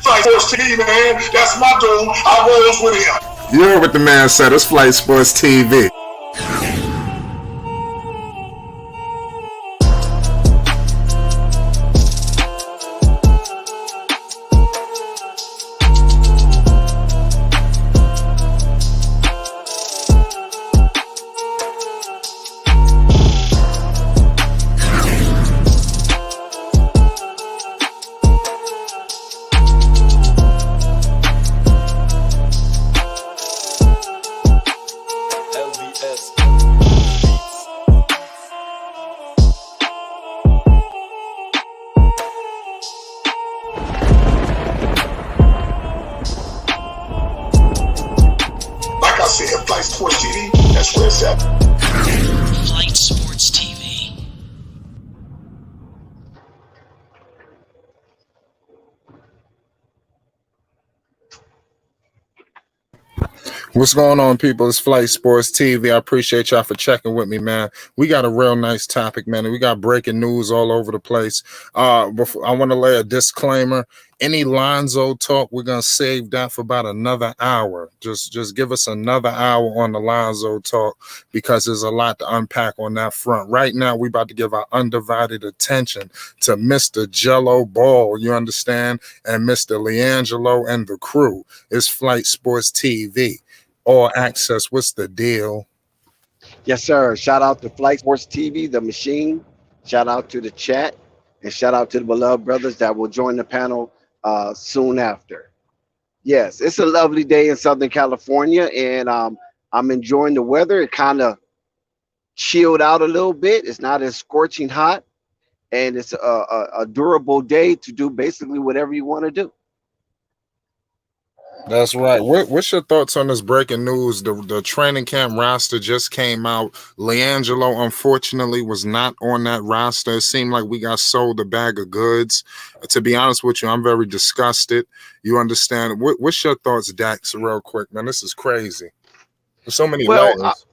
Flight Sports TV, man. That's my dude. I rolls with him. You heard what the man said. It's Flight Sports TV. Like I said, Flight Sports TV, that's where it's at. Flight Sports TV. What's going on, people? It's Flight Sports TV. I appreciate y'all for checking with me, man. We got a real nice topic, man. And we got breaking news all over the place. Before, I want to lay a disclaimer. Any Lonzo talk, we're going to save that for about another hour. Just give us another hour on the Lonzo talk because there's a lot to unpack on that front. Right now, we're about to give our undivided attention to Mr. Jello Ball, you understand, and Mr. Liangelo and the crew. It's Flight Sports TV. All access. What's the deal? Yes, sir. Shout out to Flight Sports TV, the machine. Shout out to the chat. And shout out to the beloved brothers that will join the panel soon after. Yes, it's a lovely day in Southern California, and I'm enjoying the weather. It kind of chilled out a little bit. It's not as scorching hot, and it's a durable day to do basically whatever you want to do. That's right. What's your thoughts on this breaking news? The training camp roster just came out. Liangelo, unfortunately, was not on that roster. It seemed like we got sold a bag of goods. To be honest with you, I'm very disgusted. You understand? What's your thoughts, Dax, real quick, man? This is crazy. There's so many layers.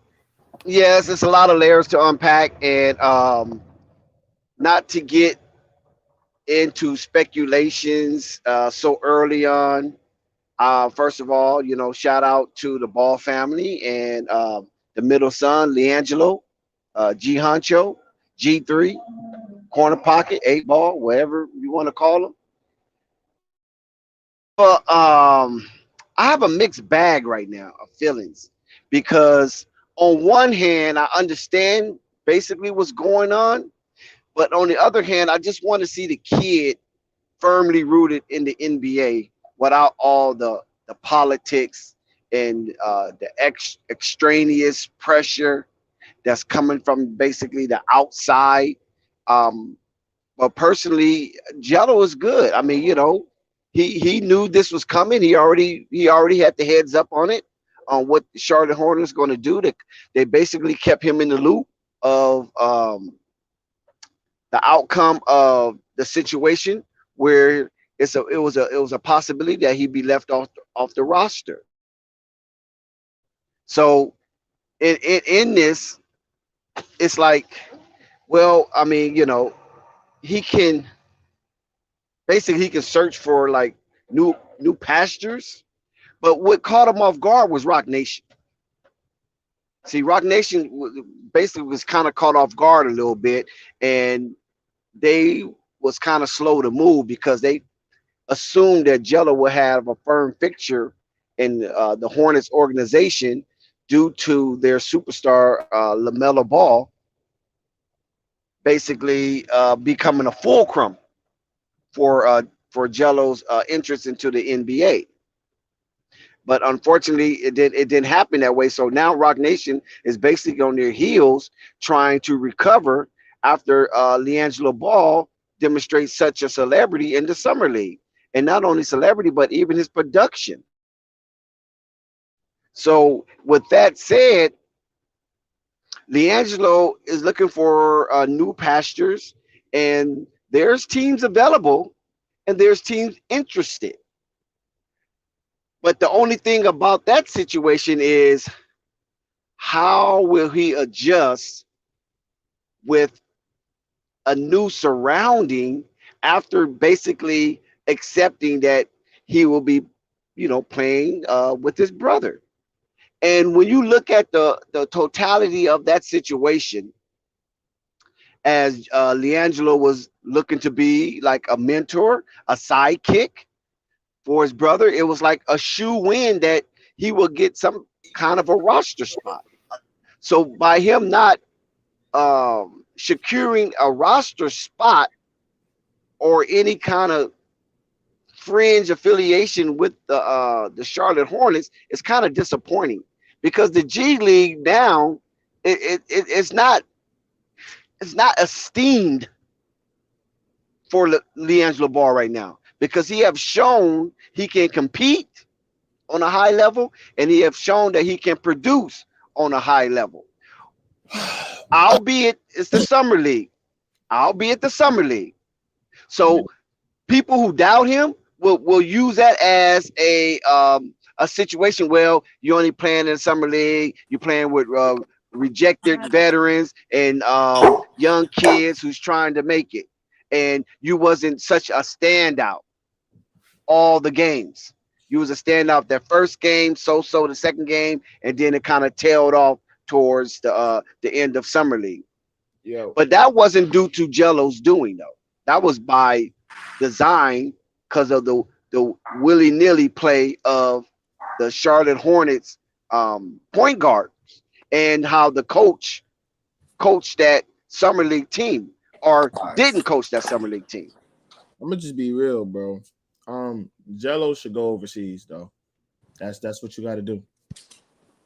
Yes, it's a lot of layers to unpack, and not to get into speculations so early on. First of all, shout out to the Ball family and the middle son, Liangelo, G Honcho, G3, Corner Pocket, 8 Ball, whatever you want to call them. But I have a mixed bag right now of feelings because on one hand, I understand basically what's going on, but on the other hand, I just want to see the kid firmly rooted in the NBA without all the politics and the extraneous pressure that's coming from basically the outside. But personally, Jello is good. I mean, he knew this was coming. He already had the heads up on it, on what the Charlotte Hornets going to do. They basically kept him in the loop of the outcome of the situation where it was a possibility that he'd be left off the roster. So in this, it's like, well, I mean, he can search for like new pastures, but what caught him off guard was Rock Nation. See, Rock Nation basically was kind of caught off guard a little bit, and they was kind of slow to move because they assumed that Jello would have a firm fixture in the Hornets organization due to their superstar LaMelo Ball basically becoming a fulcrum for Jello's interest into the NBA. But unfortunately, it didn't happen that way. So now Rock Nation is basically on their heels trying to recover after Liangelo Ball demonstrates such a celebrity in the Summer League. And not only celebrity, but even his production. So with that said, Liangelo is looking for new pastures, and there's teams available and there's teams interested. But the only thing about that situation is, how will he adjust with a new surrounding after basically accepting that he will be, playing with his brother. And when you look at the totality of that situation, as Liangelo was looking to be like a mentor, a sidekick for his brother, it was like a shoe win that he will get some kind of a roster spot. So by him not securing a roster spot or any kind of fringe affiliation with the Charlotte Hornets, it's kind of disappointing because the G League now it's not esteemed for Liangelo Ball right now because he have shown he can compete on a high level and he have shown that he can produce on a high level. Albeit it's the summer league. So people who doubt him will use that as a situation. Well, you're only playing in the summer league. You're playing with rejected veterans and young kids who's trying to make it, and you wasn't such a standout all the games. You was a standout that first game, so the second game, and then it kind of tailed off towards the end of summer league. Yeah. But that wasn't due to Jello's doing though. That was by design because of the willy-nilly play of the Charlotte Hornets point guard and how the coach coached that summer league team or didn't coach that summer league team. I'm gonna just be real, bro. Jello should go overseas though. That's what you got to do.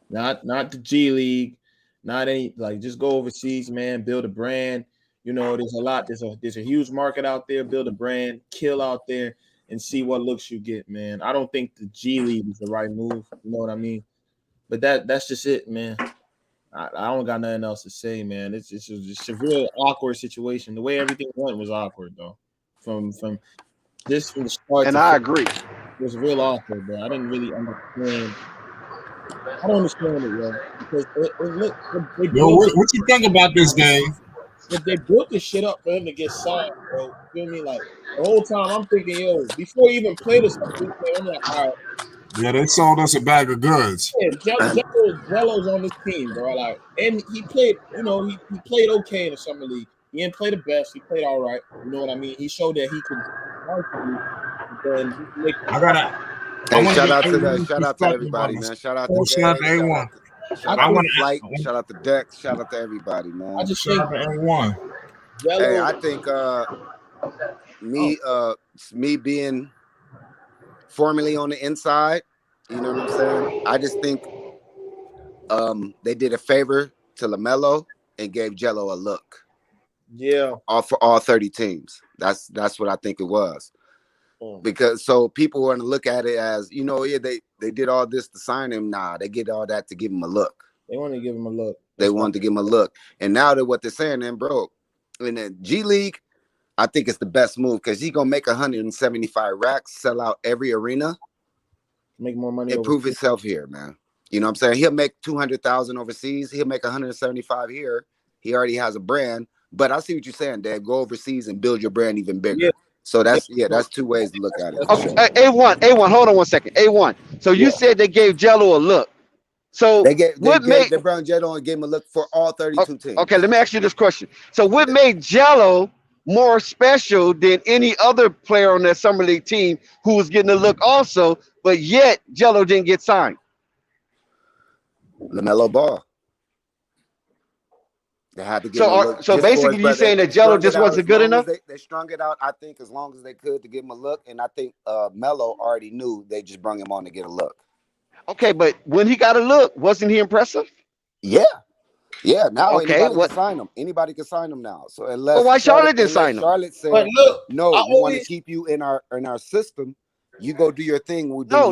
Not the G League, not any just go overseas, man. Build a brand. There's a lot. There's a huge market out there. Build a brand, kill out there, and see what looks you get, man. I don't think the G League is the right move. You know what I mean? But that's just it, man. I don't got nothing else to say, man. It's just a real awkward situation. The way everything went was awkward, though. From the start. And I agree. It was real awkward, bro. I didn't really understand. I don't understand it, yo. Because What you think about this game? If they built this shit up for him to get signed, bro, you feel me? Like the whole time I'm thinking, yo, before he even played this, I'm like, all right. Yeah, they sold us a bag of goods. Yeah, Jello's on this team, bro. Like, and he played, he played okay in the summer league. He didn't play the best. He played all right. You know what I mean? He showed that he could. Shout out to everybody, man. Shout out to A1. Shout out to Flight. Shout out to Dex. Shout out to everybody, man. I just think A1. Hey, I think me being formerly on the inside, you know what I'm saying? I just think they did a favor to LaMelo and gave Jello a look. Yeah. For all 30 teams. That's what I think it was. Because so people want to look at it as, they did all this to sign him. Nah, they did all that to give him a look. They wanted to give him a look. They wanted to give him a look. And now that what they're saying, then, bro, in the G League, I think it's the best move because he's going to make 175 racks, sell out every arena. Make more money. And prove himself here, man. You know what I'm saying? He'll make 200,000 overseas. He'll make 175 here. He already has a brand. But I see what you're saying, Dad. Go overseas and build your brand even bigger. Yeah. So that's two ways to look at it. Okay, A1, hold on one second. A1. So you said they gave Jello a look. So they gave LeBron Jello and gave him a look for all 32 teams. Okay, let me ask you this question. So what made Jello more special than any other player on that summer league team who was getting a look also, but yet Jello didn't get signed? LaMelo Ball. They had to get him a look. So basically, you're saying that Jello just wasn't good enough? They strung it out, I think, as long as they could to give him a look. And I think Melo already knew they just brought him on to get a look. Okay, but when he got a look, wasn't he impressive? Yeah. Now anybody can sign him. Anybody can sign him now. So unless why Charlotte didn't sign him? Charlotte said, no, we want to keep you in our system. You go do your thing. No.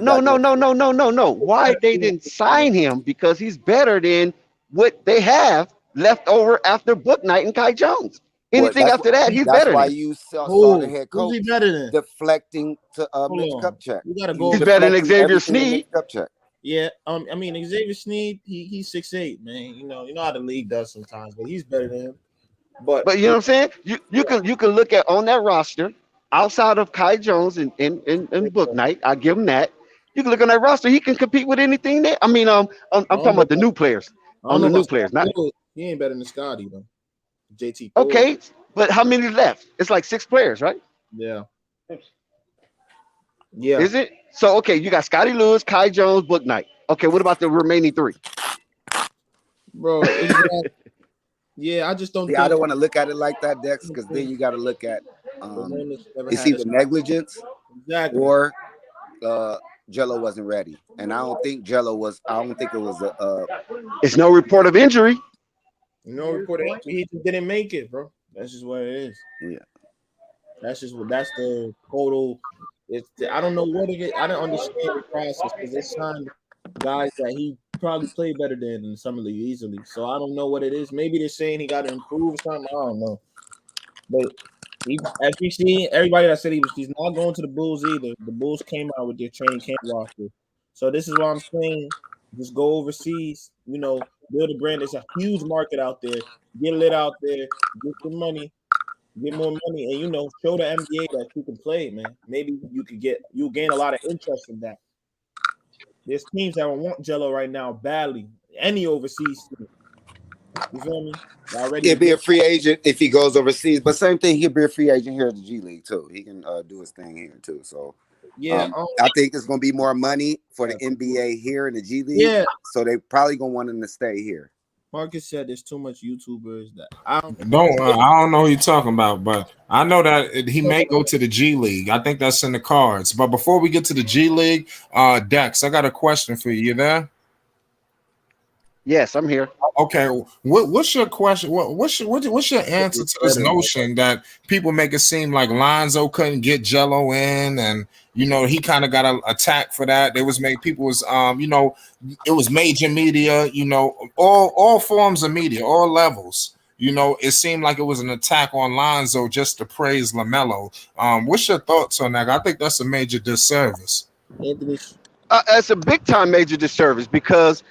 Why they didn't sign him? Because he's better than what they have left over after Book Night and Kai Jones. Anything after that, he's better. That's why you saw the head coach he better than? Deflecting to Mitch Kupchak. You gotta go. He's better than Xavier Sneed. Yeah, Xavier Sneed, he's 6'8", man. You know how the league does sometimes, but he's better than him. But you know what I'm saying? You can look at on that roster, outside of Kai Jones and Book Knight, I give him that. You can look on that roster; he can compete with anything there. I mean, I'm talking about the new players. I don't On know the new about players, Scotty not Lewis. He ain't better than Scotty though. JT Thor. okay. But how many left? It's like 6 players, right? Yeah. Yeah. Is it? So okay, you got Scotty Lewis, Kai Jones, Book Knight. Okay, what about the remaining 3? Bro, exactly. Yeah, I just don't See, I think don't want to look at it like that, Dex, because then you got to look at the Hornets never it's had a either negligence exactly. or Jello wasn't ready, and I don't think Jello was. I don't think it was a. It's no report of injury. No report. He just didn't make it, bro. That's just what it is. Yeah. That's the total. I don't know what it is. I don't understand the process because they signed guys that he probably played better than in the summer league easily. So I don't know what it is. Maybe they're saying he got to improve or something. I don't know. But as we see, everybody that said he's not going to the Bulls either. The Bulls came out with their training camp roster. So this is what I'm saying. Just go overseas, build a brand. There's a huge market out there. Get lit out there, get the money, get more money, and show the NBA that you can play, man. Maybe you'll gain a lot of interest in that. There's teams that want Jello right now badly. Any overseas team. You feel me? He'll be a free agent if he goes overseas, but same thing, he'll be a free agent here at the G League too. He can do his thing here too. So yeah, I think there's going to be more money for the NBA here in the G League. Yeah, so they probably going to want him to stay here. Marcus said there's too much YouTubers that I don't know who you're talking about, but I know that he may go to the G League. I think that's in the cards. But before we get to the G League, Dex, I got a question for you. You there? Yes, I'm here. Okay, what's your question? What's your answer to this notion that people make it seem like Lonzo couldn't get Jello in, and he kind of got attacked for that? There was people was it was major media, all forms of media, all levels. It seemed like it was an attack on Lonzo just to praise LaMelo. What's your thoughts on that? I think that's a major disservice. It's a big time major disservice because.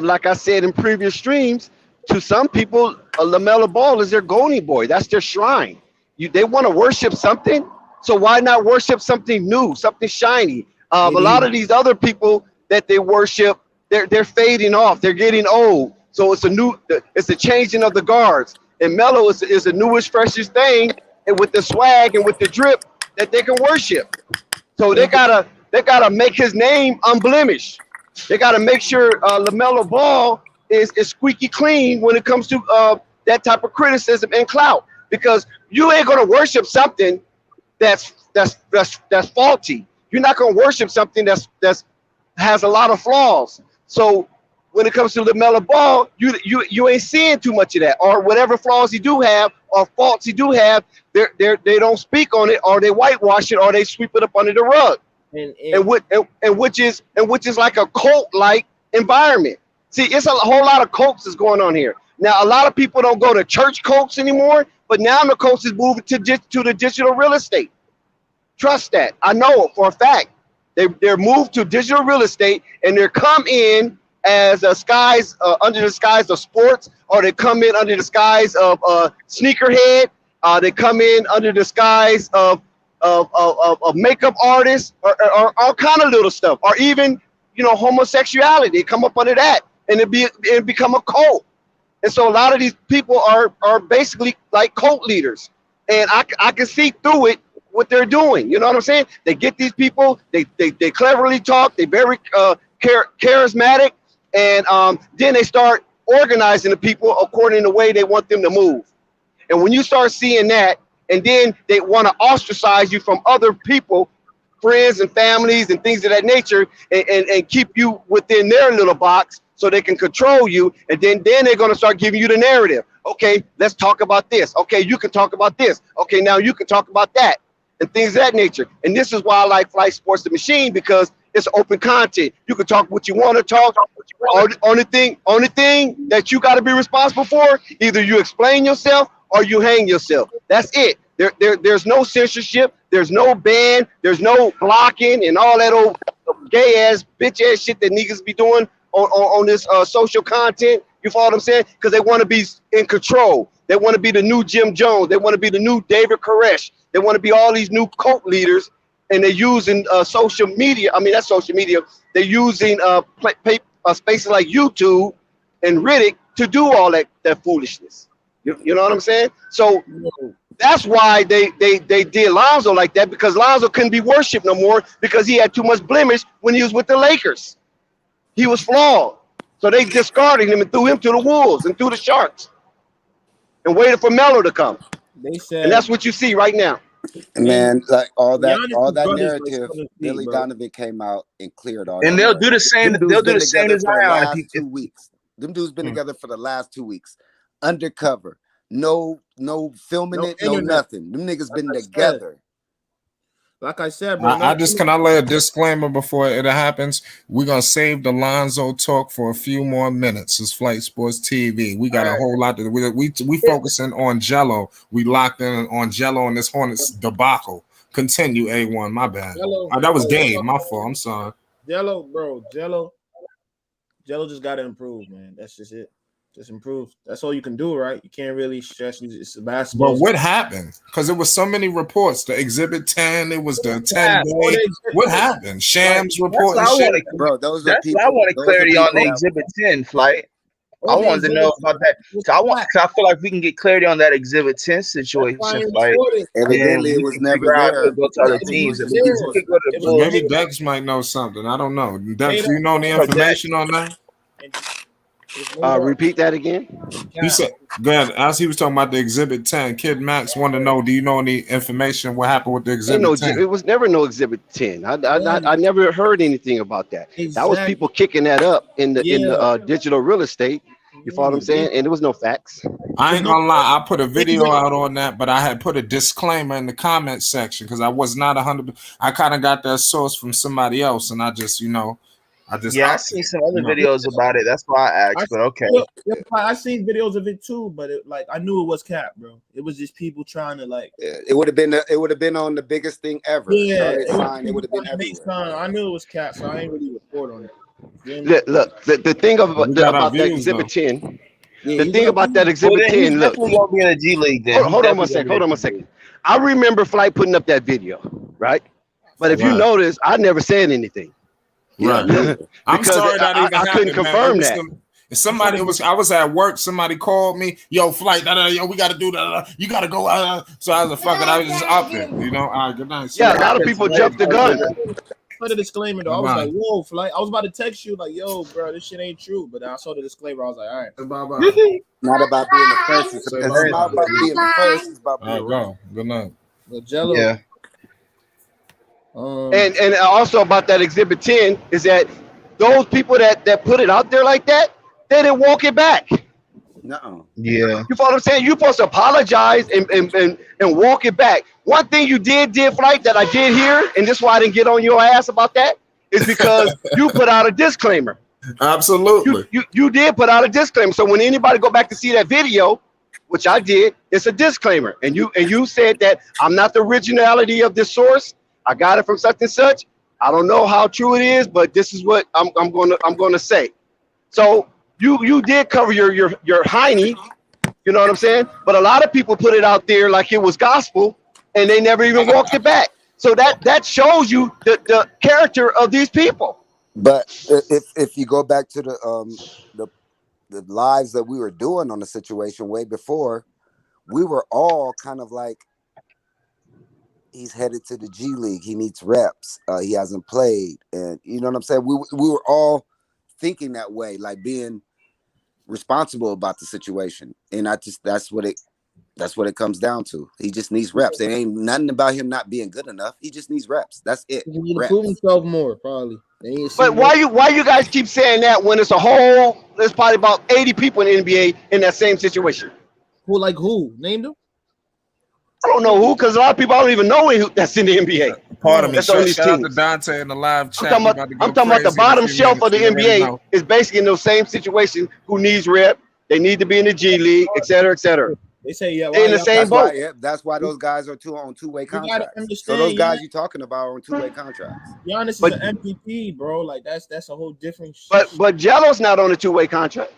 Like I said in previous streams, to some people, LaMelo Ball is their golden boy. That's their shrine. They want to worship something, so why not worship something new, something shiny? A lot of these other people that they worship, they're fading off. They're getting old. So it's a changing of the guards. And Melo is the newest, freshest thing, and with the swag and with the drip that they can worship. So they gotta make his name unblemished. They got to make sure LaMelo Ball is squeaky clean when it comes to that type of criticism and clout, because you ain't gonna worship something that's faulty. You're not gonna worship something that's has a lot of flaws. So when it comes to LaMelo Ball, you ain't seeing too much of that, or whatever flaws he do have or faults he do have, they don't speak on it, or they whitewash it, or they sweep it up under the rug. And which is like a cult-like environment. See, it's a whole lot of cults is going on here. Now, a lot of people don't go to church cults anymore, but now the cults is moving to the digital real estate. Trust that. I know for a fact. They're moved to digital real estate, and they're come in as a skies under the skies of sports, or they come in under the skies of sneakerhead. They come in under the skies of makeup artists, or all kind of little stuff, or even homosexuality. They come up under that, and it become a cult. And so a lot of these people are basically like cult leaders, and I can see through it what they're doing. You know what I'm saying? They get these people, they cleverly talk, they very charismatic, and then they start organizing the people according to the way they want them to move. And when you start seeing that, and then they want to ostracize you from other people, friends and families and things of that nature, and keep you within their little box so they can control you. And then they're going to start giving you the narrative. Okay, let's talk about this. Okay, you can talk about this. Okay, now you can talk about that, and things of that nature. And this is why I like Flight Sports the Machine, because it's open content. You can talk what you want to talk. Only thing that you got to be responsible for, either you explain yourself or you hang yourself. That's it. There's no censorship. There's no ban. There's no blocking and all that old gay ass, bitch ass shit that niggas be doing on this social content. You follow what I'm saying? Because they want to be in control. They want to be the new Jim Jones. They want to be the new David Koresh. They want to be all these new cult leaders, and they're using social media. I mean, that's social media. They're using spaces like YouTube and Riddick to do all that foolishness. You know what I'm saying? So that's why they did Lonzo like that, because Lonzo couldn't be worshipped no more because he had too much blemish when he was with the Lakers. He was flawed. So they discarded him and threw him to the Wolves and threw the Sharks and waited for Melo to come. They said, and that's what you see right now. Man, like all that brothers narrative, like Billy bro. Donovan came out and cleared all And that. they'll do the same. They'll do the same as Zion. 2 weeks. Them dudes been together for the last 2 weeks, undercover. No filming it, no nothing. Them niggas been together. Like I said, bro. Can I lay a disclaimer before it happens? We're gonna save the Lonzo talk for a few more minutes. It's Flight Sports TV. We got a whole lot to we focusing on Jello. We locked in on Jello and this Hornets debacle. Continue, A1. My bad. Jello, that was game. My fault. I'm sorry. Jello just gotta improve, man. That's just it. Just improve. That's all you can do, right? You can't really stress. It's basketball. But what happened? Because there was so many reports. The Exhibit 10. It was the 10 day. What happened? Shams report. Bro, those are people. I wanted clarity on the Exhibit 10 flight. I wanted to know about that. I feel like we can get clarity on that Exhibit 10 situation. Like, evidently, it was never there. Go to other teams. Maybe Dex might know something. I don't know. Dex, do you know any information on that? Repeat that again. He said, "Go ahead." As he was talking about the Exhibit 10, Kid Max wanted to know: do you know any information? What happened with the Exhibit 10? It was never no Exhibit 10. I never heard anything about that. Exactly. That was people kicking that up in the digital real estate. You follow what I'm saying? And there was no facts. I ain't gonna lie. I put a video out on that, but I had put a disclaimer in the comment section because I was not 100%. I kind of got that source from somebody else, and I just, I seen some other videos about it. That's why I asked. But okay, I seen videos of it too. But I knew it was cap, bro. It was just people trying to It would have been on the biggest thing ever. Yeah, it would have been everywhere. I knew it was cap, so I ain't really report on it. Look, the thing about that Exhibit 10. The thing about that Exhibit 10. Look, gonna be in the G League. Then hold on one second. I remember Flight putting up that video, right? But if you notice, I never said anything. Right. I'm sorry that even I couldn't confirm that. Somebody I was at work. Somebody called me. Yo, Flight. Yo, we got to do that. You got to go. So I was like, fuck it. I was just up there. All right. Good night. Yeah, a lot of people jumped the gun. Put a disclaimer though. I was like, whoa, Flight. I was about to text you like, yo, bro, this shit ain't true. But I saw the disclaimer. I was like, all right. Bye-bye. Not about being the first. It's not about being the first. It's about being go. Good night. Jello. Yeah. And also about that Exhibit 10 is that those people that put it out there like that, they didn't walk it back. No. Yeah. You follow what I'm saying? You're supposed to apologize and walk it back. One thing you did Flight, that I did hear, and this is why I didn't get on your ass about that, is because you put out a disclaimer. Absolutely. You did put out a disclaimer. So when anybody go back to see that video, which I did, it's a disclaimer. And you said that I'm not the originality of this source. I got it from such and such. I don't know how true it is, but this is what I'm gonna say. So you did cover your hiney, you know what I'm saying? But a lot of people put it out there like it was gospel, and they never even walked it back. So that shows you the character of these people. But if you go back to the lives that we were doing on the situation way before, we were all kind of like, he's headed to the G League. He needs reps. He hasn't played, and you know what I'm saying. We were all thinking that way, like being responsible about the situation. And that's what it comes down to. He just needs reps. It ain't nothing about him not being good enough. He just needs reps. That's it. He need to prove himself more, probably. But why you guys keep saying that when there's probably about 80 people in the NBA in that same situation? Who? Name them? I don't know who, because a lot of people I don't even know who that's in the NBA. Pardon me. That's on these Shout out to teams. Dante in the live chat. I'm talking about the bottom shelf of the NBA is basically in those same situations. Who needs rep? They need to be in the G League, et cetera, et cetera. They say they're in the same boat. That's why those guys are on two-way contracts. So understand, those guys you're talking about are on two-way contracts. Giannis is an MVP, bro. Like that's a whole different. But Jello's not on a two-way contract.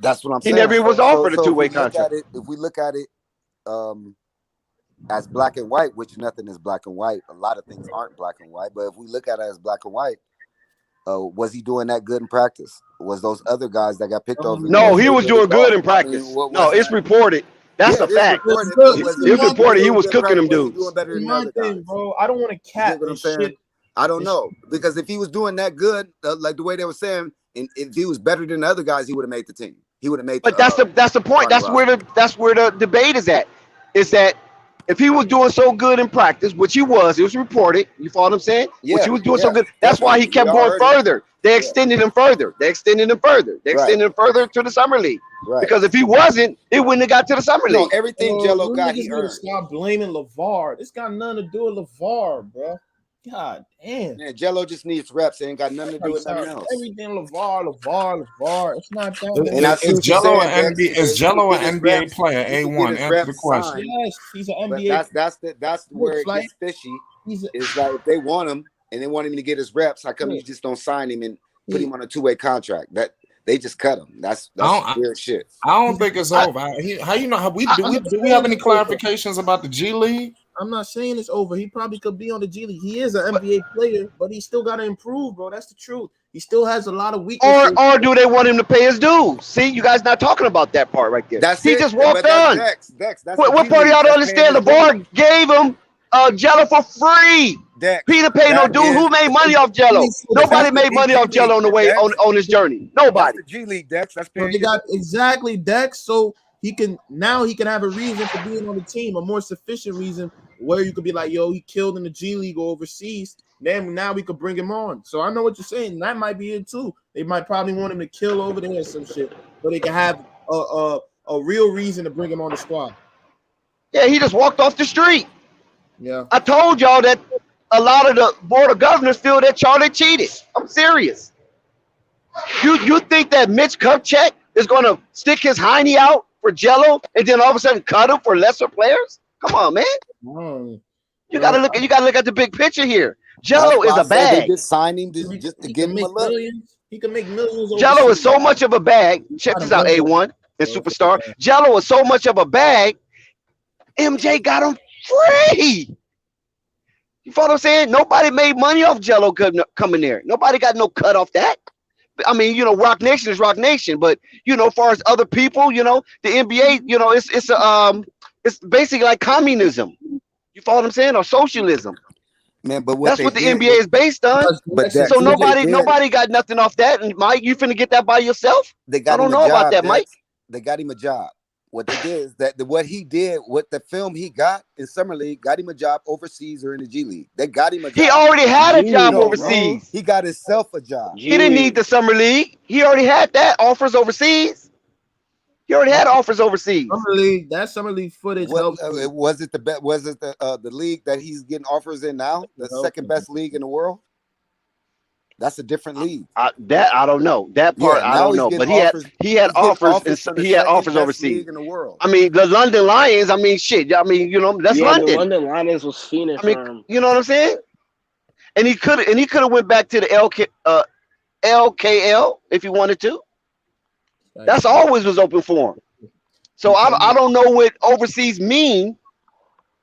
That's what I'm saying. He never was offered a two-way contract. If we look at it, as black and white, which nothing is black and white. A lot of things aren't black and white. But if we look at it as black and white, was he doing that good in practice? Was those other guys that got picked over? No, he was doing good in practice. No, it's reported. That's a fact. It's reported he was cooking them dudes. Doing better than other guys. Bro, I don't want to cap what I'm saying. I don't know, because if he was doing that good, like the way they were saying, and if he was better than the other guys, he would have made the team. He would have made. But that's the point. That's where the debate is at. Is that if he was doing so good in practice, which he was, it was reported. You follow what I'm saying? Yeah, which he was doing so good. That's why he kept going further. They extended him further. They extended him further. They extended him further to the summer league. Right. Because if he wasn't, it wouldn't have got to the summer league. Everything Jello got, he earned. Stop blaming LeVar. This got nothing to do with LeVar, bro. God damn. Man, Jello just needs reps. It ain't got nothing to do with nothing else. Everything LeVar. It's not that. And is Jello an NBA player? A1. Answer the question. Yes, he's an NBA. That's where it gets fishy. It's like if they want him and they want him to get his reps, how come you just don't sign him and put him on a 2-way contract? That they just cut him. That's weird shit. I don't think it's over. How you know? Do we have any clarifications about the G League? I'm not saying it's over. He probably could be on the G League. He is an NBA player, but he still got to improve, bro. That's the truth. He still has a lot of weaknesses. Or do they want him to pay his dues? See, you guys not talking about that part right there. He just walked on. Dex, what part of y'all don't understand? LeVar gave him Jello for free. Dex, Peter paid no dues. Who made money off Jello? Nobody made money off Jello on the way on his journey. Nobody. That's the G League, Dex. That's they got exactly Dex. So he can have a reason for being on the team, a more sufficient reason where you could be like, yo, he killed in the G League or overseas. Then now we could bring him on. So I know what you're saying. That might be it too. They might probably want him to kill over there or some shit, but they can have a real reason to bring him on the squad. Yeah, he just walked off the street. Yeah, I told y'all that a lot of the board of governors feel that Charlie cheated. I'm serious. You think that Mitch Kupchak is going to stick his hiney out for Jello and then all of a sudden cut him for lesser players? Come on, man. You gotta look at the big picture here. Jello is a bag. They just signed him just to give him a look. He can make millions. Jello is so much of a bag. Check this out, A1 and Superstar. Jello is so much of a bag. MJ got him free. You follow what I'm saying? Nobody made money off Jello coming there. Nobody got no cut off that. I mean, Rock Nation is Rock Nation, but as far as other people, the NBA, it's basically like communism. You follow what I'm saying? Or socialism. Man, but that's what the NBA is based on. But so nobody got nothing off that. And Mike, you finna get that by yourself? I don't know about that, Mike. They got him a job. What they did is what he did, what the film he got in Summer League, got him a job overseas or in the G League. They got him a job. He already had a job overseas. He got himself a job. He didn't need the Summer League. He already had that offers overseas. He already had offers overseas. Summer League footage. Was it the league that he's getting offers in now? The second best league in the world? That's a different league. I don't know. That part I don't know. But he had offers overseas. In the world. I mean, the London Lions. I mean, shit. I mean, that's London. The London Lions was Phoenix. You know what I'm saying? And he could have went back to the LKL if he wanted to. That's always was open for him. So I don't know what overseas mean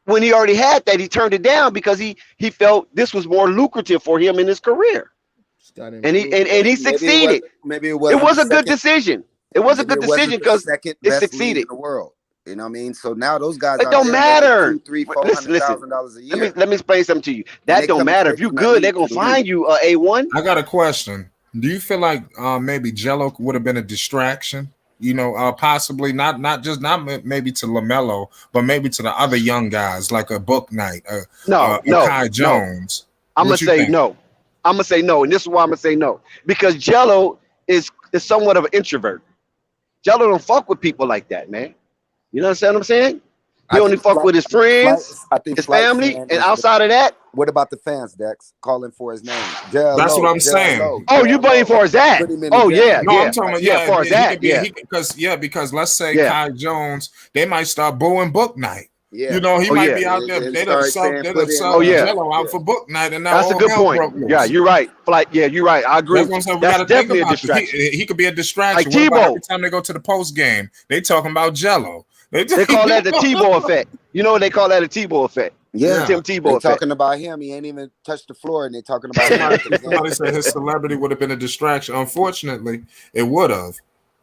when he already had that. He turned it down because he felt this was more lucrative for him in his career. And he succeeded. Maybe it was a good decision. It was a good decision because it succeeded in the world. You know what I mean? So now those guys don't matter. $200,000-$400,000 a year. Let me explain something to you. That don't matter. If you good, they're gonna find you A1. I got a question. Do you feel like maybe Jello would have been a distraction? Possibly not maybe to LaMelo, but maybe to the other young guys like a Book Knight, Kai Jones. I'm gonna say no. I'm gonna say no, and this is why I'm gonna say no. Because Jello is somewhat of an introvert. Jello don't fuck with people like that, man. You understand what I'm saying? He only fuck with his friends, his family, and outside of that. What about the fans, Dex? Calling for his name. That's what I'm saying. Oh, you buying for his that? Oh, yeah. No, I'm talking about, for his that. Because let's say Kai Jones, they might start booing Book Night. Yeah. He might be out there. They'd have subbed Jello out for Book Night, and now that's a good point. Yeah, you're right. You're right. I agree. That's definitely a distraction. He could be a distraction. Like Tebow. Every time they go to the post game, they talking about Jello. They call that the Tebow effect. You know what they call that? A Tebow effect. Yeah, Tim Tebow they're effect. talking about him. He ain't even touched the floor, and they're talking about him. Somebody said his celebrity would have been a distraction. Unfortunately, it would have.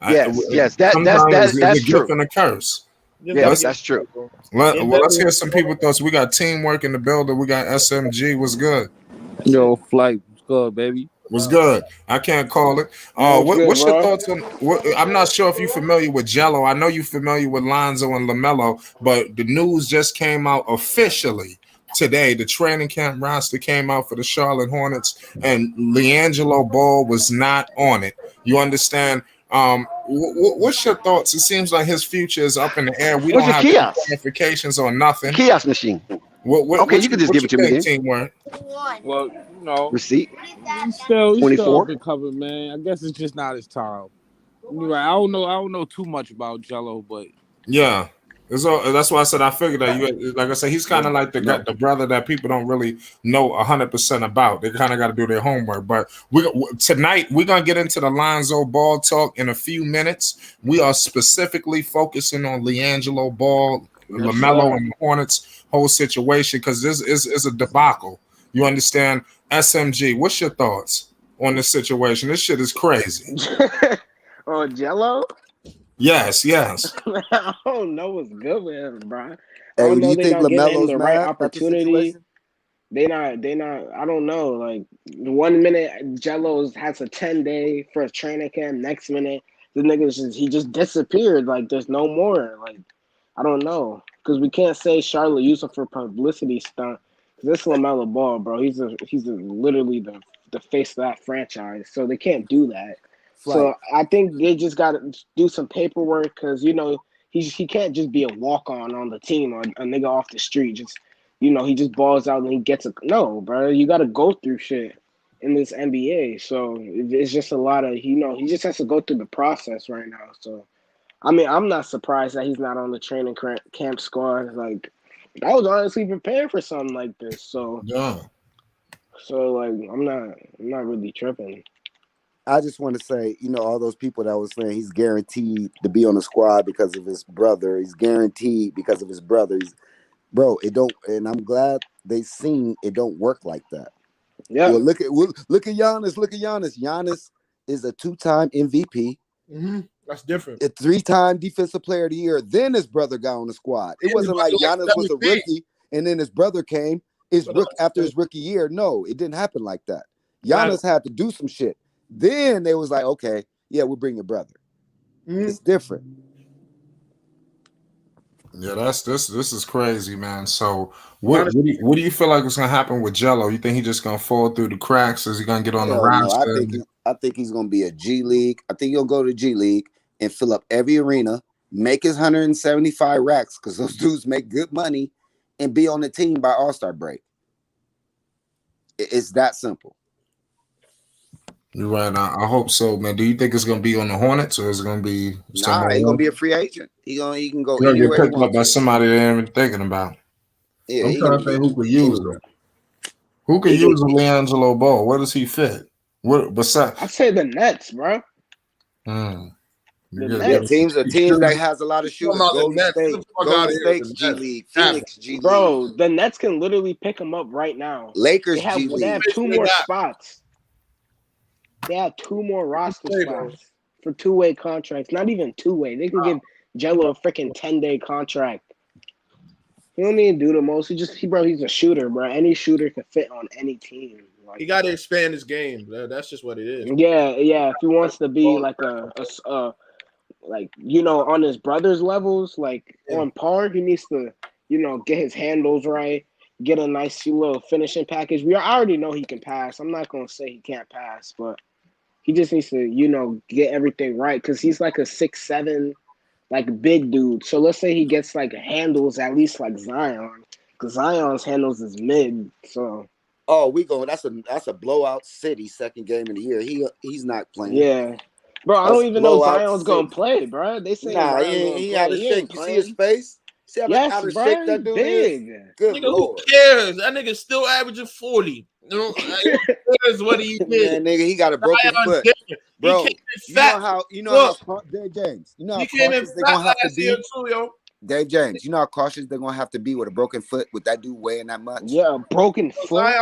Yes, that's a true. gift and a curse. Yes, that's true. Let's hear some people thoughts. We got teamwork in the building. We got SMG. What's good? Yo, Flight, what's good, baby? What's good? I can't call it. What's your thoughts on? I'm not sure if you're familiar with Jello. I know you're familiar with Lonzo and LaMelo, but the news just came out officially today. The training camp roster came out for the Charlotte Hornets, and Liangelo Ball was not on it. You understand? What's your thoughts? It seems like his future is up in the air. We don't have clarifications on nothing. Kiosk machine. Okay, you can just give it to me. Teamwork. Well, you know, receipt. He's still up and covered, man. I guess it's just not his time. You're right. I don't know too much about Jello, but yeah. That's why I said I figured that you, like I said, he's kind of like the brother that people don't really know 100% about. They kind of got to do their homework. But tonight we're gonna get into the Lonzo Ball talk in a few minutes. We are specifically focusing on Liangelo Ball, LaMelo, and the Hornets whole situation because this is a debacle. You understand? SMG, what's your thoughts on this situation? This shit is crazy. Oh, Jello? Yes. I don't know what's good with him, bro. Hey, do you think LaMelo's the right opportunity? They not. I don't know. Like 1 minute, Jello has a 10-day for a training camp. Next minute, the nigga he just disappeared. Like there's no more. Like I don't know because we can't say Charlotte used him for publicity stunt. This LaMelo Ball, bro. He's literally the face of that franchise. So they can't do that. So I think they just got to do some paperwork because, you know, he can't just be a walk-on the team or a nigga off the street. Just, you know, he just balls out and he gets no, bro. You got to go through shit in this NBA. So it's just a lot of, you know, he just has to go through the process right now. So, I mean, I'm not surprised that he's not on the training camp squad. Like, I was honestly prepared for something like this. So, yeah. So, like, I'm not really tripping. I just want to say, you know, all those people that was saying he's guaranteed to be on the squad because of his brother. He's guaranteed because of his brother. Bro, it don't. And I'm glad they seen it don't work like that. Yeah. Well, look at Giannis. Look at Giannis. Giannis is a 2-time MVP. Mm-hmm. That's different. A 3-time Defensive Player of the Year. Then his brother got on the squad. It wasn't like Giannis was a rookie and then his brother came. After his rookie year. No, it didn't happen like that. Giannis had to do some shit. Then they was like, okay, yeah, we'll bring your brother. Mm-hmm. It's different. Yeah, this is crazy, man. So what do you feel like is gonna happen with Jello? You think he's just gonna fall through the cracks? Is he gonna get on the roster? I think he's gonna be a G League. I think he'll go to G League and fill up every arena, make his 175 racks because those dudes make good money, and be on the team by All-Star break. It's that simple. You're right. I hope so, man. Do you think it's gonna be on the Hornets or is it gonna be? He's gonna be a free agent. He can go. He'll get picked up by somebody they ain't even thinking about. Yeah, I'm trying to think who could use him. Who could use a Liangelo Ball? Where does he fit? What besides? I'd say the Nets, bro. The teams that has a lot of shooters. Golden State, G League, Phoenix, G League. Bro, the Nets can literally pick him up right now. Lakers, G League. They have 2 more spots. They have 2 more roster spots for 2-way contracts. Not even 2-way. They can give Jello a freaking 10-day contract. He don't need to do the most. He's a shooter, bro. Any shooter can fit on any team. Like, he got to expand his game. That's just what it is. Yeah. If he wants to be like like, you know, on his brother's levels, like on par, he needs to, you know, get his handles right, get a nice little finishing package. I already know he can pass. I'm not gonna say he can't pass, but he just needs to, you know, get everything right because he's like a 6'7", like big dude. So let's say he gets like handles at least like Zion, because Zion's handles is mid. So that's a blowout city second game of the year. He's not playing. Yeah. Bro, I don't even know Zion's gonna play, bro. They say he had a shake. You see his face? See how outer shake that dude big. Is? Good nigga, Lord. Who cares? That nigga's still averaging 40. You know, cares what he did. Man, nigga, he got a broken foot. Bro, you know how James, you know how cautious they're gonna have to be. Too, yo. Dave James, you know how cautious they're gonna have to be with a broken foot with that dude weighing that much? Yeah, broken foot.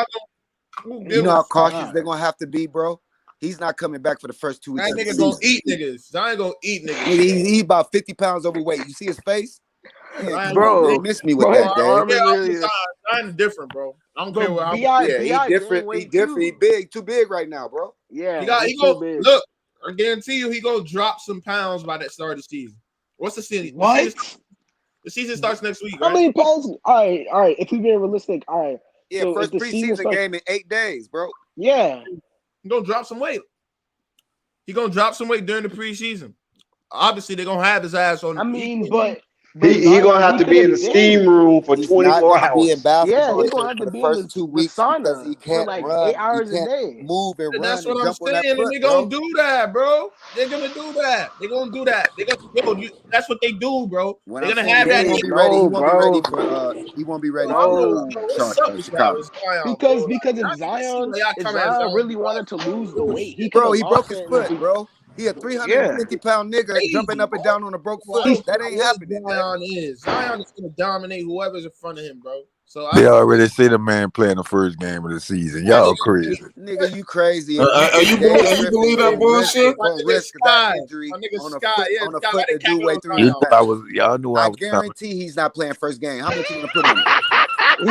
You know how cautious they're gonna have to be, bro? He's not coming back for the first 2 weeks. That nigga gonna eat niggas. Zion gonna eat niggas. Nigga, he's about 50 pounds overweight. You see his face? Yeah, bro, you miss me with that, Dave. Zion's different, bro. I don't care what I'm. Yeah, he different. He different. He big, too big right now, bro. Yeah, he go look. I guarantee you, he gonna drop some pounds by that start of the season. What's the season? What? The season starts next week. How many pounds? All right. If we're being realistic, all right. Yeah, so first preseason game in 8 days, bro. Yeah, he gonna drop some weight. He gonna drop some weight during the preseason. Obviously, they're gonna have his ass on. I mean, but he gonna have to be in the steam room for 24 hours. Yeah, he's gonna have to be in the 2 weeks sauna he can't for like run, 8 hours a day. Move and run. That's what and I'm jump on that saying. foot, They're gonna do that, bro. They're gonna do that. They're gonna do that. That's what they do, bro. They're gonna have that. He won't be ready. He won't be ready for Chicago. Because if Zion really wanted to lose the weight, he broke his foot, bro. He a 350-pound nigga jumping up and down on a broke foot. That ain't happening. Zion is gonna dominate whoever's in front of him, bro. So they already see the man playing the first game of the season. Y'all crazy. Nigga, you crazy. You believe that bullshit? Risk that injury on a foot that do weigh 300 pounds. Y'all knew I was guarantee he's not playing first game. How much you gonna put on it? I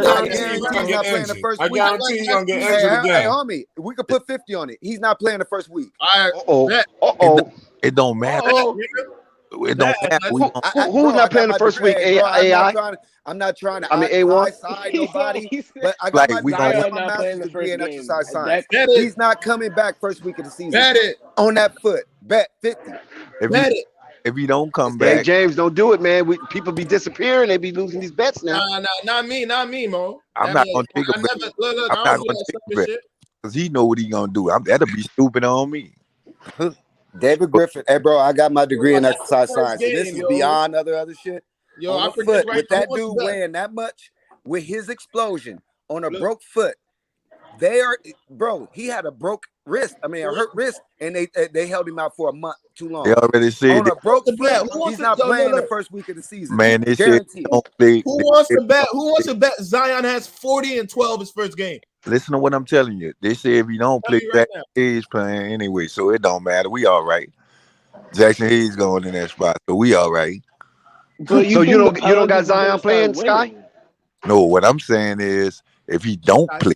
guarantee he's not playing the first week. I guarantee he's gonna get injured again. Hey, homie, we could put 50 on it. He's not playing the first week. It don't matter. It don't matter. Who's not playing the first week? AI. I'm not trying to. I mean, A1. Side nobody, but I got my master's degree in exercise science. He's not coming back first week of the season. Bet it on that foot. Bet 50. Bet it. If you don't come back, hey, James, don't do it, man. People be disappearing. They be losing these bets now. Not me, Mo. I'm not gonna take a bet. I'm not gonna take a bet because he know what he gonna do. That'll be stupid on me. David Griffin, hey bro, I got my degree in exercise science. So this is beyond other shit. Yo, I predict with that dude weighing that much, with his explosion on a broke foot, he had a broke wrist. I mean, a hurt wrist, and they held him out for a month too long. They already said on a broke foot. He's not playing the first week of the season. Man, they said don't play. Who wants to bet Zion has 40 and 12 his first game? Listen to what I'm telling you. They say if you don't play, Jackson Hayes playing anyway, so it don't matter. We all right. Jackson Hayes going in that spot, so we all right. So you don't got Zion playing, Sky? No, what I'm saying is if he don't play,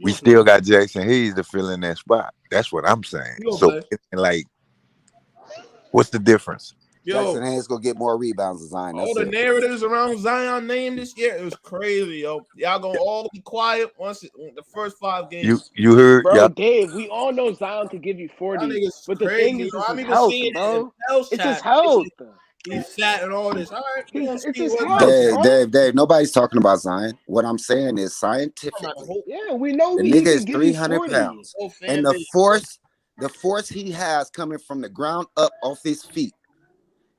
we still got Jackson Hayes to fill in that spot. That's what I'm saying. So like, what's the difference? Jackson Hayes gonna get more rebounds than Zion. All the narratives around Zion name this year, it was crazy, yo. Y'all gonna all be quiet once the first 5 games. You heard, bro, Dave. We all know Zion could give you 40, but the thing is, it's his health, bro. It's his health. He's fat and all this. All right, it's his health. Dave. Nobody's talking about Zion. What I'm saying is scientifically. Yeah, we know the nigga is 300 pounds, and the force he has coming from the ground up off his feet.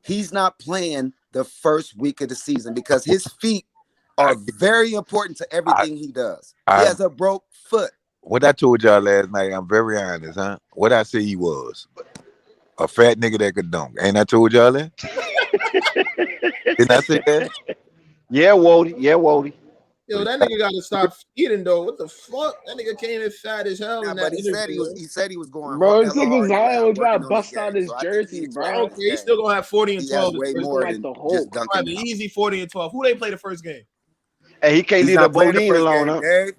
He's not playing the first week of the season because his feet are very important to everything he does. He has a broke foot. What I told y'all last night, I'm very honest, huh? What I say he was. A fat nigga that could dunk. Ain't I told y'all that? Didn't I say that? Yeah, Wody. Yo, that nigga got to stop eating though. What the fuck? That nigga came in fat as hell. Yeah, but he said he was going. Bro, this nigga Zion was about to bust out his jersey, bro. Okay, he's still gonna have 40 and 12. Way more than just dunking. Easy 40 and 12. Who they play the first game? Hey, he can't leave that Bodine alone, huh?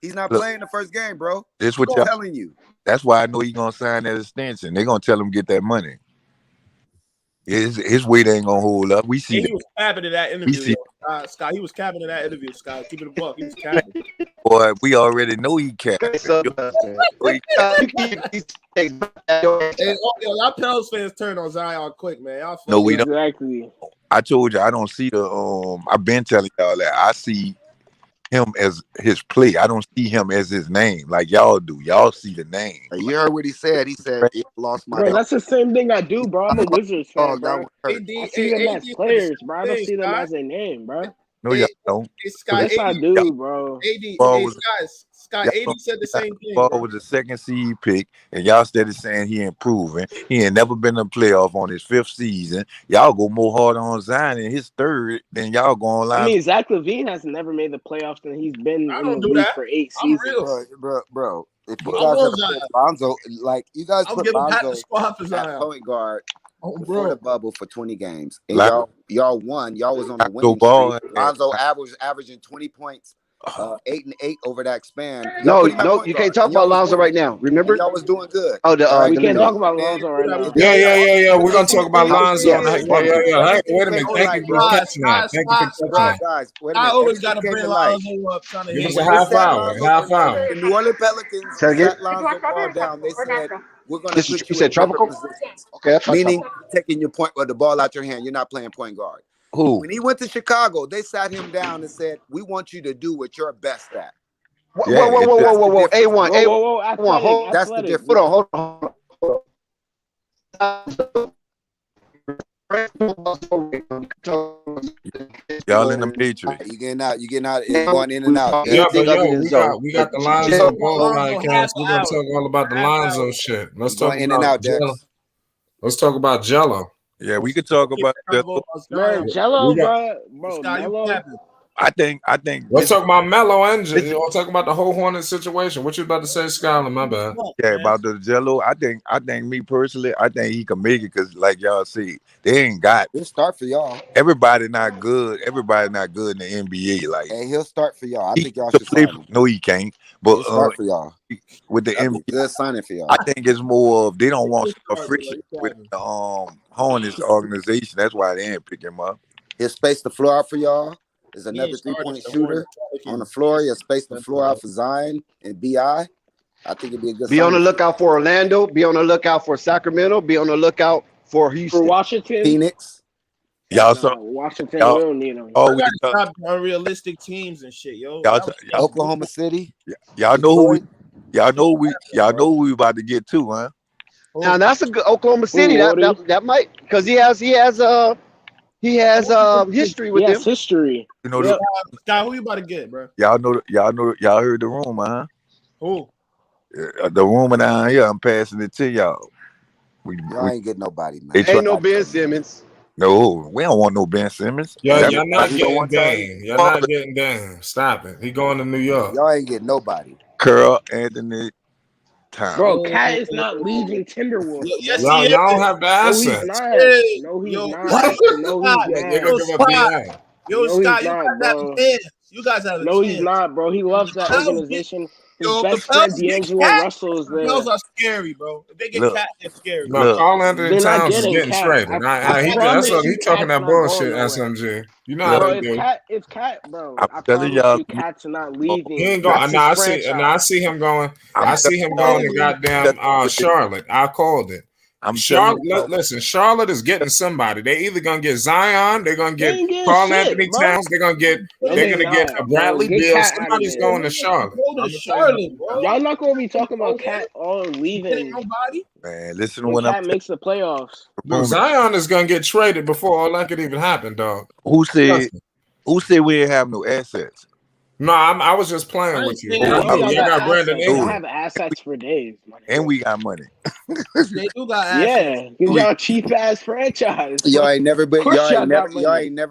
He's not playing the first game, bro. This what I'm telling you. That's why I know he's gonna sign that extension. They're gonna tell him get that money. His weight ain't gonna hold up. We see. He was capping in that interview, Scott. He was capping in that interview, Scott. Keep it a buck. He was capping. Boy, we already know he capped. Y'all Pels fans turn on Zion quick, man. No, we don't. Exactly. I told you I don't see the. I've been telling y'all that I see him as his play. I don't see him as his name like y'all do. Y'all see the name. You heard what he said. He said he lost my. Bro, that's the same thing I do, bro. I'm a Wizards fan, bro. I see them as players, bro. I don't see them as a name, bro. No, y'all don't. Yes, I do, bro. AD, guys, Scott, 80 said the same thing. Ball was the second seed pick, and y'all started saying he improving. He ain't never been in a playoff on his 5th season. Y'all go more hard on Zion in his 3rd than y'all go on. I mean, Zach LaVine has never made the playoffs, and he's been in the league for 8 seasons. Bro. If you guys have put Lonzo, like you guys put Lonzo at point guard before the bubble for 20 games, and y'all won. Y'all was on a winning streak. Lonzo averaging 20 points. 8 and 8 over that span. No, you can't talk about Lonzo right now. Remember, y'all was doing good. Oh, we can't talk about Lonzo right now. Yeah. We're gonna talk about Lonzo. Yeah. Hey, wait a minute. Thank you for catching that. Thank you for catching that. Guys, wait a I minute. always gotta bring Lonzo up. Trying to Give hit us a half hour. The New Orleans Pelicans sat Lonzo ball down. They said we're gonna put you in tropical positions. Okay, meaning taking your point with the ball out your hand. You're not playing point guard. Who? When he went to Chicago, they sat him down and said, "We want you to do what you're best at." Whoa! A1. That's the difference. Hold on. Y'all in the matrix. You getting out. It's going in and out. Yeah, but we got the Lonzo ball podcast. We're gonna talk all about the Lonzo shit. Let's talk in and out, Jello. Let's talk about Jello. Yeah, we could talk about Jello, bro. Melo. I think. Let's talk about Melo and we'll talk about the whole Hornets situation. What you about to say, Skyler? My bad. Yeah, about the Jello. I think me personally, I think he can make it because, like y'all see, they ain't got. He'll start for y'all. Everybody not good. Everybody not good in the NBA. Like, hey, he'll start for y'all. I think y'all should sign him. No, he can't. But he'll start for y'all. With the NBA, good signing for y'all. I think it's more of they don't want a friction with the Hornets organization. That's why they ain't picking him up. He'll space the floor out for y'all. Is another 3-point shooter on the floor. He'll space the floor out for Zion and BI. I think it'd be a good. Be on the lookout for Orlando. Be on the lookout for Sacramento. Be on the lookout for Houston. For Washington. Phoenix. Y'all saw Washington will need him. Oh, we got to stop unrealistic teams and shit, yo. Oklahoma City. Y'all know who we about to get to, huh? Now that's a good Oklahoma City. That might because he has history with them. History. You know, Scott, who you about to get, bro? Y'all heard the rumor, huh? Who? The rumor down here. I'm passing it to y'all. Y'all ain't getting nobody, man. Ain't no Ben Simmons. No, we don't want no Ben Simmons. Y'all not getting Dame. Y'all not getting Dame. Stop it. He going to New York. Y'all ain't getting nobody. Carl Anthony Towns. Bro, Cat is not leaving Timberwolves. Yes, y'all don't have the assets. No, he's not. Yo, Scott, you guys have a chance. You guys have a chance. No, he's not, bro. He loves that organization. His best friend Liangelo Russell is there. Those are scary, bro. If they get Cat, they're scary. No, Carl Anthony Towns is getting traded. He's talking that bullshit, SMG. You know how they do. It's Cat, bro. I'm telling y'all, Cat's not leaving. He ain't going. I see him going. I see him going to goddamn Charlotte. I called it. Charlotte. Listen, Charlotte is getting somebody. They either gonna get Zion, they're gonna get Carl Anthony Towns, they're gonna get a Bradley Beal. Somebody's going to Charlotte. Y'all not gonna be talking about Cat all leaving. Man, listen to what Cat makes the playoffs. Dude, Zion is gonna get traded before all that could even happen, dog. Who said we didn't have no assets? No, I was just playing with you. Y'all got Brandon Ingram. I have assets for days. And we got money. They do got assets. Yeah, because y'all cheap ass franchise. Y'all ain't never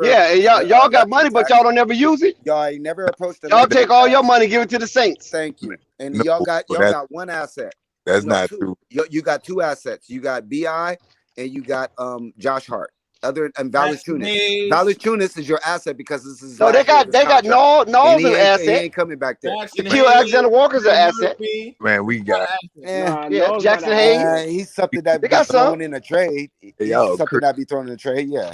Yeah, y'all got money, but y'all don't never use it. Y'all ain't never approached the Y'all take all your money, give it to the Saints. Thank you. And y'all got one asset. That's not true. You got two assets. You got BI and you got Josh Hart. Other and Valanciunas. Valanciunas is your asset because this is. So they got Knowles an asset. He ain't coming back there. Shaquille Alexander Walker's an asset. Man, we got. Jackson Hayes. He's something that be thrown in a trade. Something that be thrown in a trade. Yeah.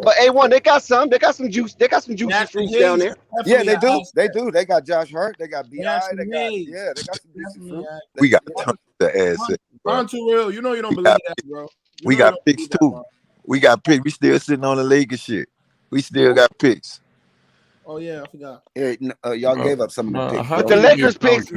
But A1, they got some. They got some juice. They got some juicy fruits down there. Yeah, they do. They do. They got Josh Hart. They got BI. They got some juicy fruit. We got tons of assets. I'm too real. You know you don't believe that, bro. We got picks too. We got picks. We still sitting on the Lakers shit. We still got picks. Oh yeah, I forgot. Y'all gave up some of the picks. But the Lakers picks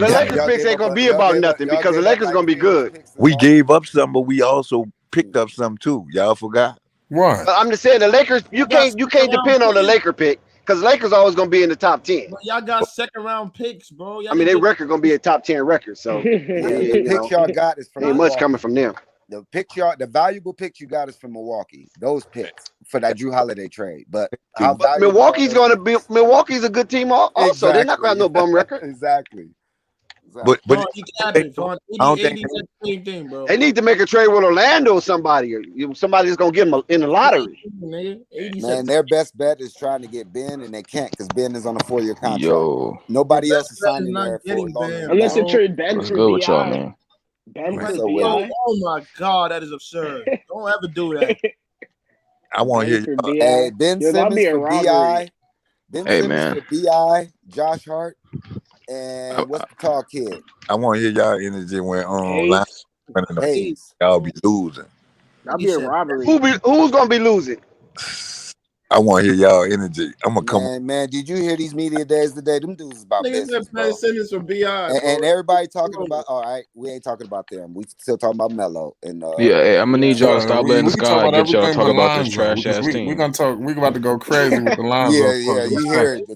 ain't gonna be about nothing because the Lakers gonna be good. We gave up some, but we also picked up some too. Y'all forgot. What? I'm just saying the Lakers. You can't depend on the Laker pick because Lakers always gonna be in the top 10. But y'all got second round picks, bro. Y'all I mean, their record gonna be a top 10 record. So The picks y'all got is from ain't much Milwaukee. coming from them. The valuable picks you got is from Milwaukee. Those picks for that Drew Holiday trade. But Milwaukee's a good team also. Exactly. They're not gonna have no bum record. Exactly. But same thing, bro. They need to make a trade with Orlando or somebody, or somebody that's gonna get them in the lottery. Man, their best bet is trying to get Ben, and they can't because Ben is on a 4-year contract. Yo, Nobody else is signing there for longer. Unless they trade Ben what's for good with y'all, BI. man? Ben for So BI. Oh my God, that is absurd. Don't ever do that. I want to hear for you. BI. Hey, Ben Yo, that'd Simmons be a for robbery. BI. Ben Hey, Simmons man. for BI. Josh Hart. And what's the tall kid? I want to hear y'all energy when Hayes. Hayes. y'all be losing. That'd be a robbery. Who's gonna be losing? I want to hear y'all energy. I'm gonna come. Man, did you hear these media days today? Them dudes is about business, bro. Simmons for BI, And everybody talking about. All right, we ain't talking about them. We still talking about Melo. And Yeah, hey, I'm gonna need y'all to Yeah, stop we letting can talk Sky about get y'all to everything talk but about this Lonzo. trash ass We're team. gonna talk. We're about to go crazy with the Lonzo. you heard the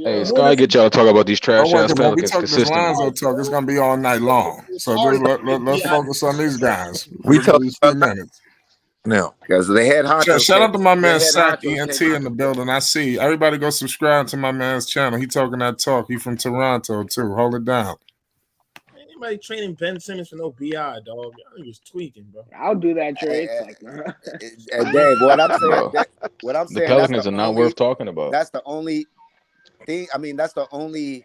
Hey, Sky, get y'all to talk about these trash ass When we Pelicans talk this consistently. Lonzo talk, it's gonna be all night long. So let's focus on these guys. We talk these few minutes. now because they had Honcho. Shout out to my man Sack ENT in the building. I see everybody go subscribe to my man's channel. He talking that talk. He from Toronto too. Hold it down. Anybody trading Ben Simmons for no BI, dog? Y'all niggas tweaking, bro. I'll do that trade. Dave, what I'm saying, the Pelicans are not worth talking about. That's the only thing. I mean, that's the only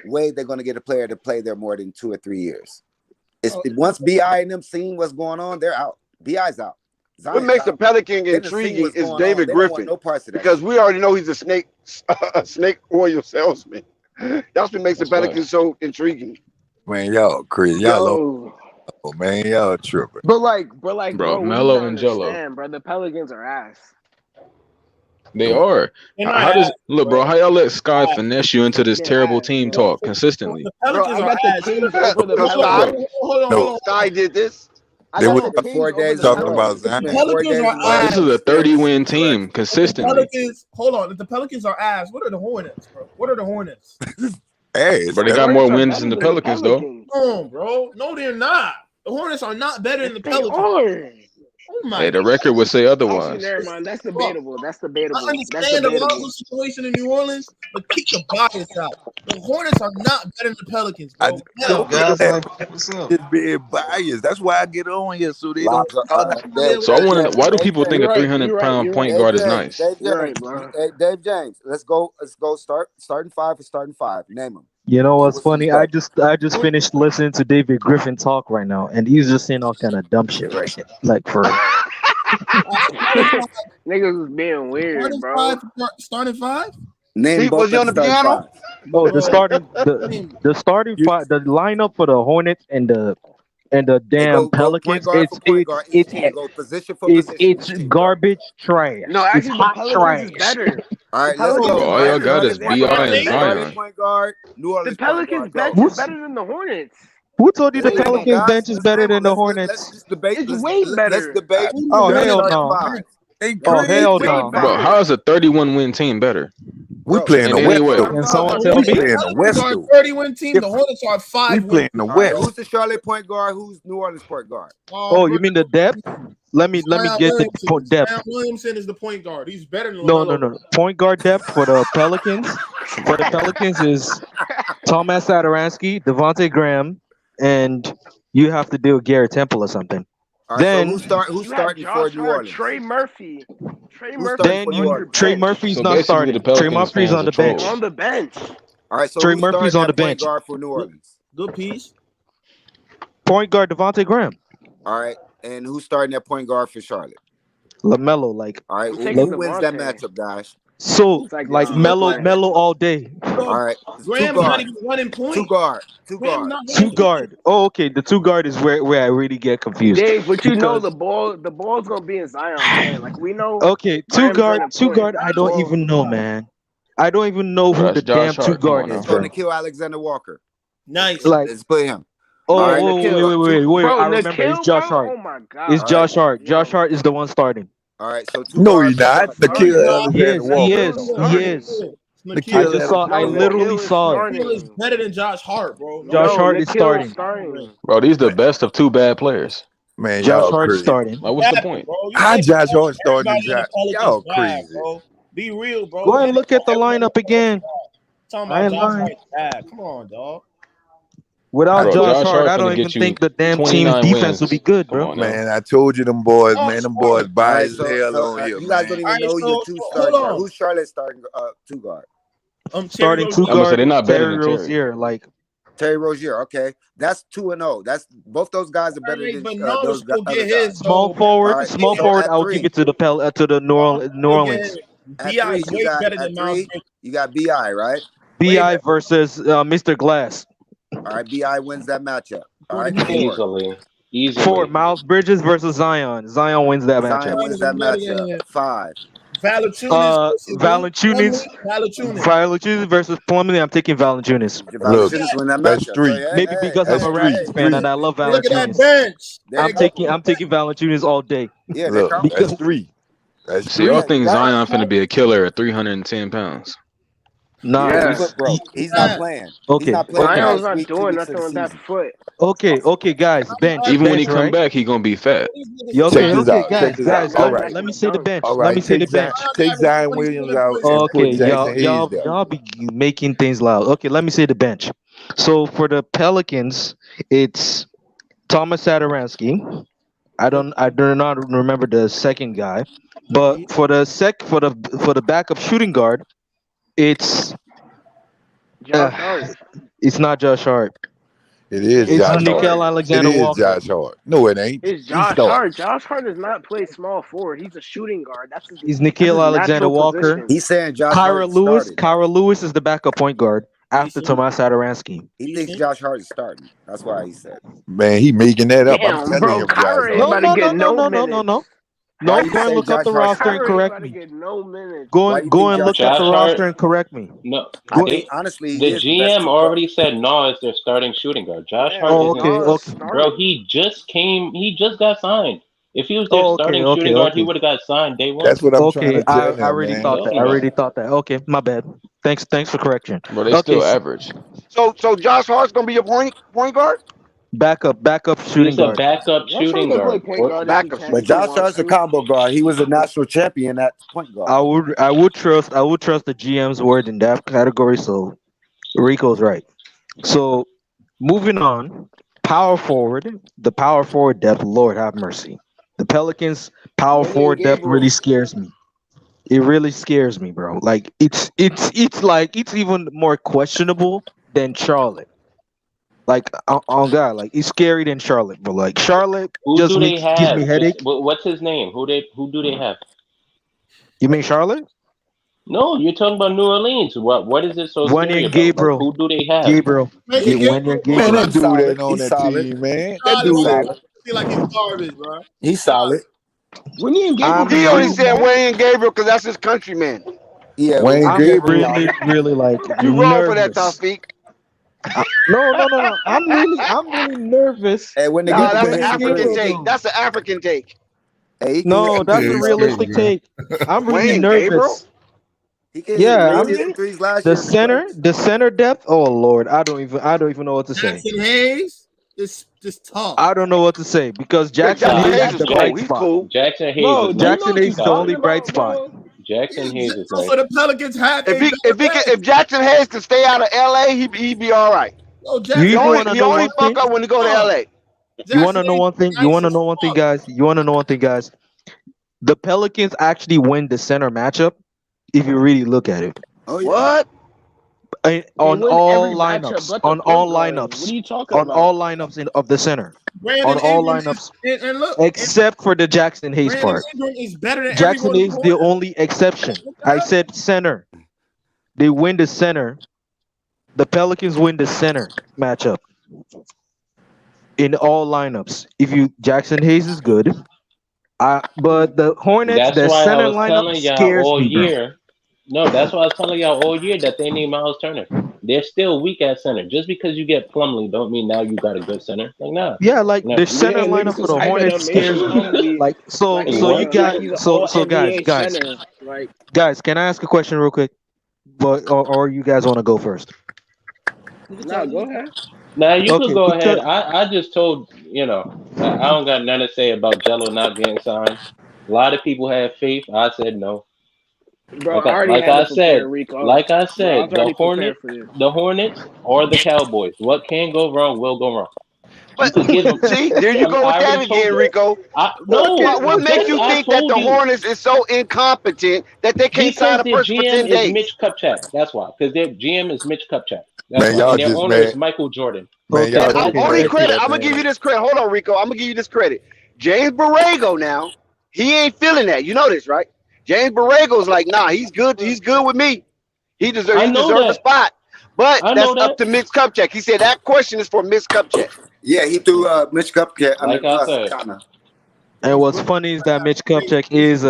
way they're going to get a player to play there more than 2 or 3 years. Once BI and them seeing what's going on, they're out. BI's out. What makes the Pelican intriguing is David Griffin, no parts of that because we already know he's a snake oil salesman. That's what makes the Pelicans so intriguing. man, y'all crazy. Y'all man, y'all tripping. But bro, we Melo gotta and Jello. understand, bro. The Pelicans are ass. They are. How does look, bro? How y'all let Sky finesse you into this terrible team talk consistently? Bro, I got the Kings over the Pelicans. Hold on. Sky did this. They were 4 days talking about Zion. The Pelicans are ass. This is a 30-win team consistently. Hold on. If the Pelicans are ass, what are the Hornets, bro? What are the Hornets? Ass. But they got more wins than the Pelicans, though. No, bro. No, they're not. The Hornets are not better than the Pelicans. Oh my hey, the record would say otherwise. Actually, never mind. That's debatable. I understand the Lonzo situation in New Orleans, but keep the bias out. The Hornets are not better than the Pelicans, bro. Just being biased. That's why I get on here so they don't. So I want to. Why do people think a 300-pound point guard is nice? Dave James, let's go. Starting five. Name them. You know what's funny? I just finished listening to David Griffin talk right now, and he's just saying all kind of dumb shit right now. Like for niggas was being weird, bro. Starting five? Name was he on the piano? Oh, the starting five, the lineup for the Hornets and the damn Pelicans. It's garbage trash. No, actually, it's hot the Pelicans trash. is better. All right, let's go. All y'all got is BI and Zion. Point guard, New Orleans. The Pelicans bench is better than the Hornets. Who told you the Pelicans bench is better than the Hornets? Let's debate. It's way better. Let's debate. Oh hell no! Oh hell no! Bro, how is a 31-win team better? We playing the West. Can someone tell me? Playing the West. Are a 30-win team. The Hornets are 5. We playing the West. Who's the Charlotte point guard? Who's New Orleans point guard? Oh, you mean the depth? Let me get the depth. Zion Williamson is the point guard. He's better than No. Point guard depth for the Pelicans. For the Pelicans is Thomas Satoransky, Devontae Graham, and you have to deal with Garrett Temple or something. Right, then so who's starting for New Orleans? Trey Murphy. Then Trey Murphy's not starting. Trey Murphy's on the bench. On the bench. All right, so Trey Murphy's on the bench. Point guard for New Orleans. Good piece. Point guard Devontae Graham. All right, and who's starting at point guard for Charlotte? LaMelo, like. All right, who wins that matchup, guys? So like Melo all day. All right, Graham's not even running point. Two guard. Oh, okay. The two guard is where I really get confused. Dave, but you know the ball's gonna be in Zion's hand. Like we know. Okay, two guard. I don't even know, man. I don't even know who the damn two guard is. Going to kill Alexander Walker. Nice. Like, let's play him. Oh, right, wait. Bro, I remember. It's Josh Hart. Oh my God. It's Josh Hart. Josh Hart is the one starting. All right, so two No, he guards. not. Nikhil He Alexander is. He Walker. is. Though. He is. I Nikhil just saw. I Alexander Walker. literally saw it. Nikhil is better than Josh Hart, bro. Josh Hart is Nikhil's starting. Bro, these the best of two bad players. Man, Josh y'all Hart crazy. starting. Like, what's the point? Bro. You How can't Josh Hart starting everybody on the Pelicans y'all bad, crazy. bro. Be real, bro. Go ahead and Can't look at the everybody on lineup again. talking I about ain't Josh lying. Hart bad. Come on, dog. Without Bro, Josh Josh Hart, Hart I don't finna even get you think the damn team's 29 defense will wins. be good, Come bro. on now. Man, I told you them boys, Josh man, them Hart. boys All by right, as so hell so on here, you guys man. don't All even right, know your so two hold starting guard. on. Who's Charlotte starting two guard? Terry Starting two Rozier. I'm gonna say guard they're not better Terry than Terry. Rozier. Like Terry Rozier. Okay, that's 2-0. That's both those guys are better than But Noah those still other get his guys. small though. All forward, right, small so forward. at I will give three, it to the New Still get Orleans. his. at Bi three is you way got better than Miles Bridges. you got Bi, right? Way Bi better. versus Mr. Glass. All right, Bi wins that matchup. All right, Jordan four. Hill. Four, Miles Bridges versus Zion. Zion wins that matchup. Zion wins that better matchup. than 5. Valanciunas versus Valanciunas, Valanciunas. Valanciunas versus Plumlee. I'm taking Valanciunas. Look, Valanciunas win that that's matchup. So three. Maybe because I'm That's a three. Raptors fan Three. and I love Look at that Valanciunas. bench. there you go. I'm taking Valanciunas all day. Yeah, they're Look, that's comfortable. three. That's So y'all three. think That, Zion finna be a killer at 310 pounds? Nah, his Yeah. foot broke. He's not playing. He's okay, not playing the okay, Zion's last not week, 2 doing weeks of nothing the with that season. foot. okay, guys. Even when he Bench, come right? back, he gonna be fat. Yeah, Check okay, this okay, out. Check guys, this out. guys. All Let right. me see the bench. All Let right. me see the bench. Take Zion Williams out and put Okay, Jackson Hayes there. y'all be making things loud. Okay, let me see the bench. So for the Pelicans, it's Thomas Satoransky. I do not remember the second guy, but for the backup shooting guard, it's Josh Hart. it's not Josh Hart. It is It's Josh Hart. Nickel It Alexander is Walker. Josh Hart. No, it ain't. It's He Josh starting. Hart. Josh Hart does not play small forward. He's a shooting guard. That's He's his Nikhil Alexander natural Walker. position. He's saying Josh Kyra Hart Lewis. started. Kyra Lewis is the backup point guard after Tomas Satoransky. He thinks Josh Hart is starting. That's why he said. Man, he making that up. I'm Damn, telling bro. him Josh Kyra ain't Hart. No, about to no, no, get no, no no, no, no, minutes. no. Why No, do you go and say look up Josh the Hart roster and Kyra starting? ain't correct about to me. get no minutes. Why do you Go think and Josh look at Hart? the roster and correct me. No, I Go, think honestly the he is the best GM two guard. already said no is their starting shooting guard. Josh Yeah, Hart oh, isn't. okay, Nas okay. Bro, starting. he just got signed. If he was their Oh, okay, starting okay, shooting guard, he okay. would have got signed day one. That's what I'm trying Okay, to I tell him, already What are you man. thought that. talking I about? already thought that. Okay, my bad. Thanks for correction. Bro, they Okay, still average. So Josh Hart's gonna be your point guard. backup shooting He's a guard. backup Josh Hart shooting can play guard. point guard if he Backup can, But if he shooting. Josh wants Hart's a to. combo guard. He was a national champion at point guard. I would trust the GM's word in that category. So Rico's right. So moving on, the power forward depth. Lord have mercy. The Pelicans power Wenyen forward depth really Gabriel. scares me. It really scares me, bro. Like it's like it's even more questionable than Charlotte. Like on God, like it's scary than Charlotte, but like Charlotte Who just do they gives me have? headache. What's his name? Who do they have? You mean Charlotte? No, you're talking about New Orleans. What is it so scary Wenyan about? Like, Gabriel. who do they have? Gabriel. Wenyen Wenyan Gabriel, Man, Gabriel. that He's dude solid. ain't on He's that solid. team, man. That solid, He's dude bro. ain't. solid. I feel like he's garbage, bro. He's solid. Wenyen Gabriel I'm can He only shoot, re- said bro. Wayne Gabriel because that's his countryman. Yeah, Wayne Wenyen I'm Gabriel Gabriel. really solid. really like You wrong for that, nervous. Taufik. No. I'm really nervous And when they Nah, get with to that's an Wenyen Wenyan African Gabriel Gabriel, take. though. That's an African take. hey, No, he that's can a hit some realistic threes. man. take. I'm really Wayne Gabriel. nervous. He can hit. Yeah, He I'm hit some threes last the year in the center, clutch. the center depth. Oh Lord, I don't even know what to say. Jackson Hayes is just tough. I don't know what to say because Yeah, Jackson Jackson Nah, Hayes Hayes is is the cool. bright He's spot. cool. Jackson Hayes Bro, is do you nice. know Jackson what you're Hayes is the Stop. talking only bright about, spot. bro? Jackson Hayes is nice. So the Pelicans have If a he better if bench. Jackson Hayes can stay out of LA, he be all right. Yo, You He Jackson even only want Hayes to he know only one is fuck thing? up when he go to fuck. LA. You want Jackson to know Hayes one thing? is nice as fuck. Guys? You want to know one thing, guys? The Pelicans actually win the center matchup if you really look at it. Oh yeah. What? They On win all every matchup lineups, but the point guard. What are you talking about? of the center, on Brandon all Ingram lineups, and look, and except for the Jackson Hayes Brandon part. Ingram is better than Jackson everyone on the Hayes the Hornets. only exception. What the I hell? said center. They win the center. The Pelicans win the center matchup in all lineups. If you Jackson Hayes is good, but the Hornets, That's the why I center was lineup telling y'all scares all me, bro. year. No, that's why I was telling y'all all year that they need Miles Turner. they're still weak at center. Just because you get Plumlee, don't mean now you got a good center. Like, nah. Yeah, like No. the center Yeah, lineup niggas for was the hyping Hornets up Mason scares me. Plumlee Like so, like so you got he's an so all so guys, NBA guys, center. Like guys. Can I ask a question real quick? But or you guys want to go first? no, go ahead. Now you could Okay, go ahead. because I just told I don't got nothing to say about Jello not getting signed. A lot of people had faith. I said no. Bro, Like I I already like had I it prepared, said, Rico. like I Bro, I was said, already prepared for this. The Hornets or the Cowboys. What can go wrong will go wrong. You But could give them. see, there you go I with that already told again, you. Rico. No, What makes exactly. you I think that told the you Hornets is so incompetent that they can't sign because a their person for GM 10 is days? Mitch Kupchak. That's why. Because their GM is Mitch Kupchak. That's Man, why. y'all And their just owner is mad. Michael Jordan. Man, okay, y'all And so I'm okay, only mad for okay. credit. that I'm gonna give man. you this credit. Hold on, Rico. I'm gonna give you this credit. James Borrego now, he ain't feeling that. You know this, right? James Borrego's like, nah, he's good. He's good with me. He I deserves know a that. spot. But I that's know up that. to Mitch Kupchak. He said that question is for Mitch Kupchak. Yeah, he threw Mitch Cupcake under Like the I bus, said. kind of. And what's funny is that Mitch Kupchak is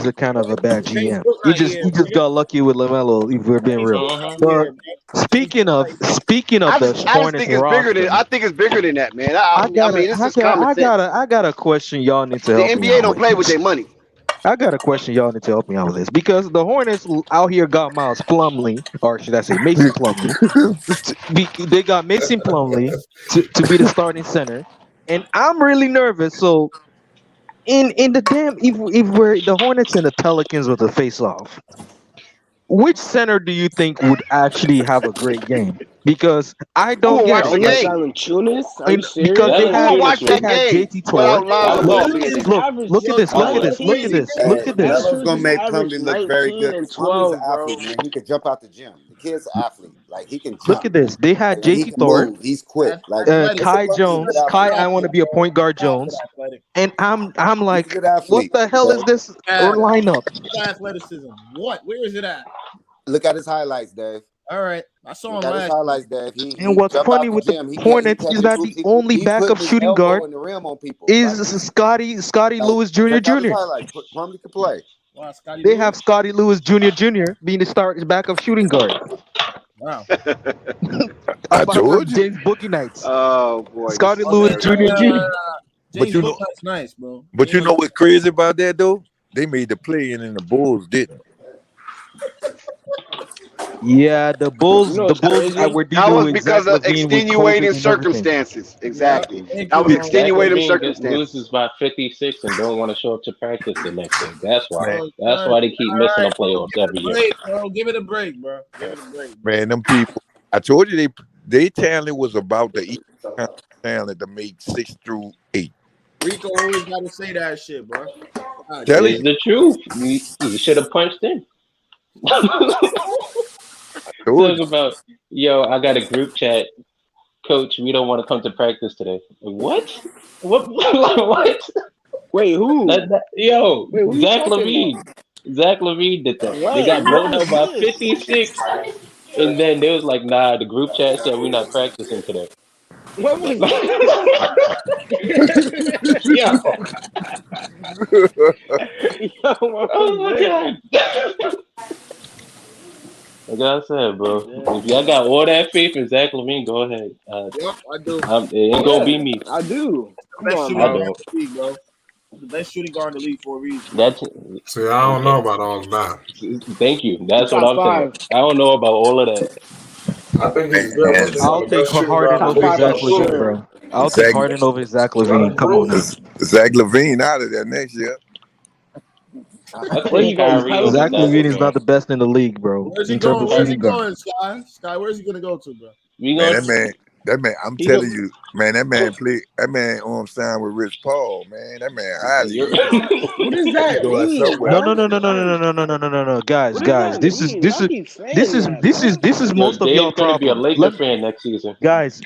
a kind of a bad James GM. Book He not just here, he just nigga. got lucky with Lamelo. If we're being James real. Book not Uh-huh. But here, man. James speaking Book of not speaking of the I just Hornets think it's bigger than roster, I think it's bigger than that, man. I mean, this is common sense. I got a question y'all need to The help me NBA out don't with. play with their money. I got a question y'all need to help me out with this because the Hornets out here got Miles Plumlee, or should I say Mason Plumlee. They got Mason Plumlee to be the starting center, and I'm really nervous. So in the damn if we're the Hornets and the Pelicans with a face off, which center do you think would actually have a great game? Because I Who don't will get watch it. the Like game? Valanciunas? Are you because serious? Who will Valanciunas watch they that will. had game JT without Thor. Lonzo Look, Ball Valanciunas being just there? look, averaged look at yo this, look at this, look at 19. this, look at this. Melo's Valanciunas gonna just make averaged Plumlee look very 19 good. and Plumlee's an 12, bro. athlete, man. He can jump out the gym. The kid's an athlete. Like he can Look jump. at this. They had And he JT can Thor, move. He's quick. Like Mason Kai Plumlee's a good Jones, Kai. athlete. I want to be a point guard Jones, athletic. and I'm He's a like, good what athlete. the hell is Okay? this Bad. lineup? Athleticism. What? Where is it at? Look at his highlights, Dave. All right. I saw Look him at his last highlights, Dave. He And he what's jumped funny out the with the gym. He Hornets is catching that hoops. the only He's backup putting his shooting elbow guard in the rim on people. is Like Scotty like Lewis Jr. check out his Jr. highlights. Plumlee can play. Wow, Scotty They have Lewis. Scotty Lewis Jr. being the backup shooting guard. Wow. I About the told you. James Bookie nights. Oh boy, this Scotty is Lewis hilarious. Jr. Jr. But James you Book know, that's nice, bro. but you know what's crazy about that though? They made the play and then the Bulls didn't. Yeah, the You Bulls. know The what's Bulls. crazy? Were That dealing was with because Zach of Levine with extenuating COVID and everything. circumstances. Yeah. Exactly. Thank That you, was bro. Zach extenuating Levine circumstances. loses by 56 and don't want to show up to practice the next day. That's why. Man, That's why they keep All missing the right, bro. playoffs Give it every a year. break, bro. Give it a break, bro. Give it a break, bro. man, them people. I told you they talent was about the equal kind of talent to make 6 through 8. Rico always got to say that shit, bro. God, Telling It's you, the truth. You should have punched in. told Talk you. about, yo, I got a group chat. Coach, we don't want to come to practice today. What? What? What? Wait, who? Yo, Wait, who you Zach talking about? Levine. Zach Levine did that. They got When? blown When out was by this? 56. And then they was like, nah, the group chat said we're not practicing today. When was Yo, yo? What oh was my this? God. Like I said, bro, if y'all Damn. got all that faith in Zach Levine, go ahead. Yep, I do. It ain't gonna be Yeah, me. I do. The Come best on, shooting I guard bro. don't. in the league, bro. The best shooting guard in the league for a reason. That's See, I don't know okay. about all of that. Thank you. That's what Top I'm saying. five. I don't know about all of that. I think he's good. I Man, think one I'll of the take best shooting Harden guards in Top the over league five by for Zach Levine, far. sure. bro. I'll take Zach Harden over Zach You gotta Levine. Come on prove now. it. Zach Levine out of there next year. I Where he take going? Kyrie over Zach Zach Pelicans? Levine is Levine. not the best in the league, bro, Where's he in terms going? of Where's he shooting guard. going, Sky? Sky, where's he gonna go to, bro? We Man, gonna that man, I'm he go. telling you, man, that man signed with Rich Paul, man. That man highly. You're What does He that going mean, somewhere. No, no, bro? no, no, no, no, no, no, no, no, no, no, guys, What does guys. that mean? Y'all keep This saying is that, this is bro. this is Yo, most of y'all Dave's gonna be a problem. Laker fan next season. Guys,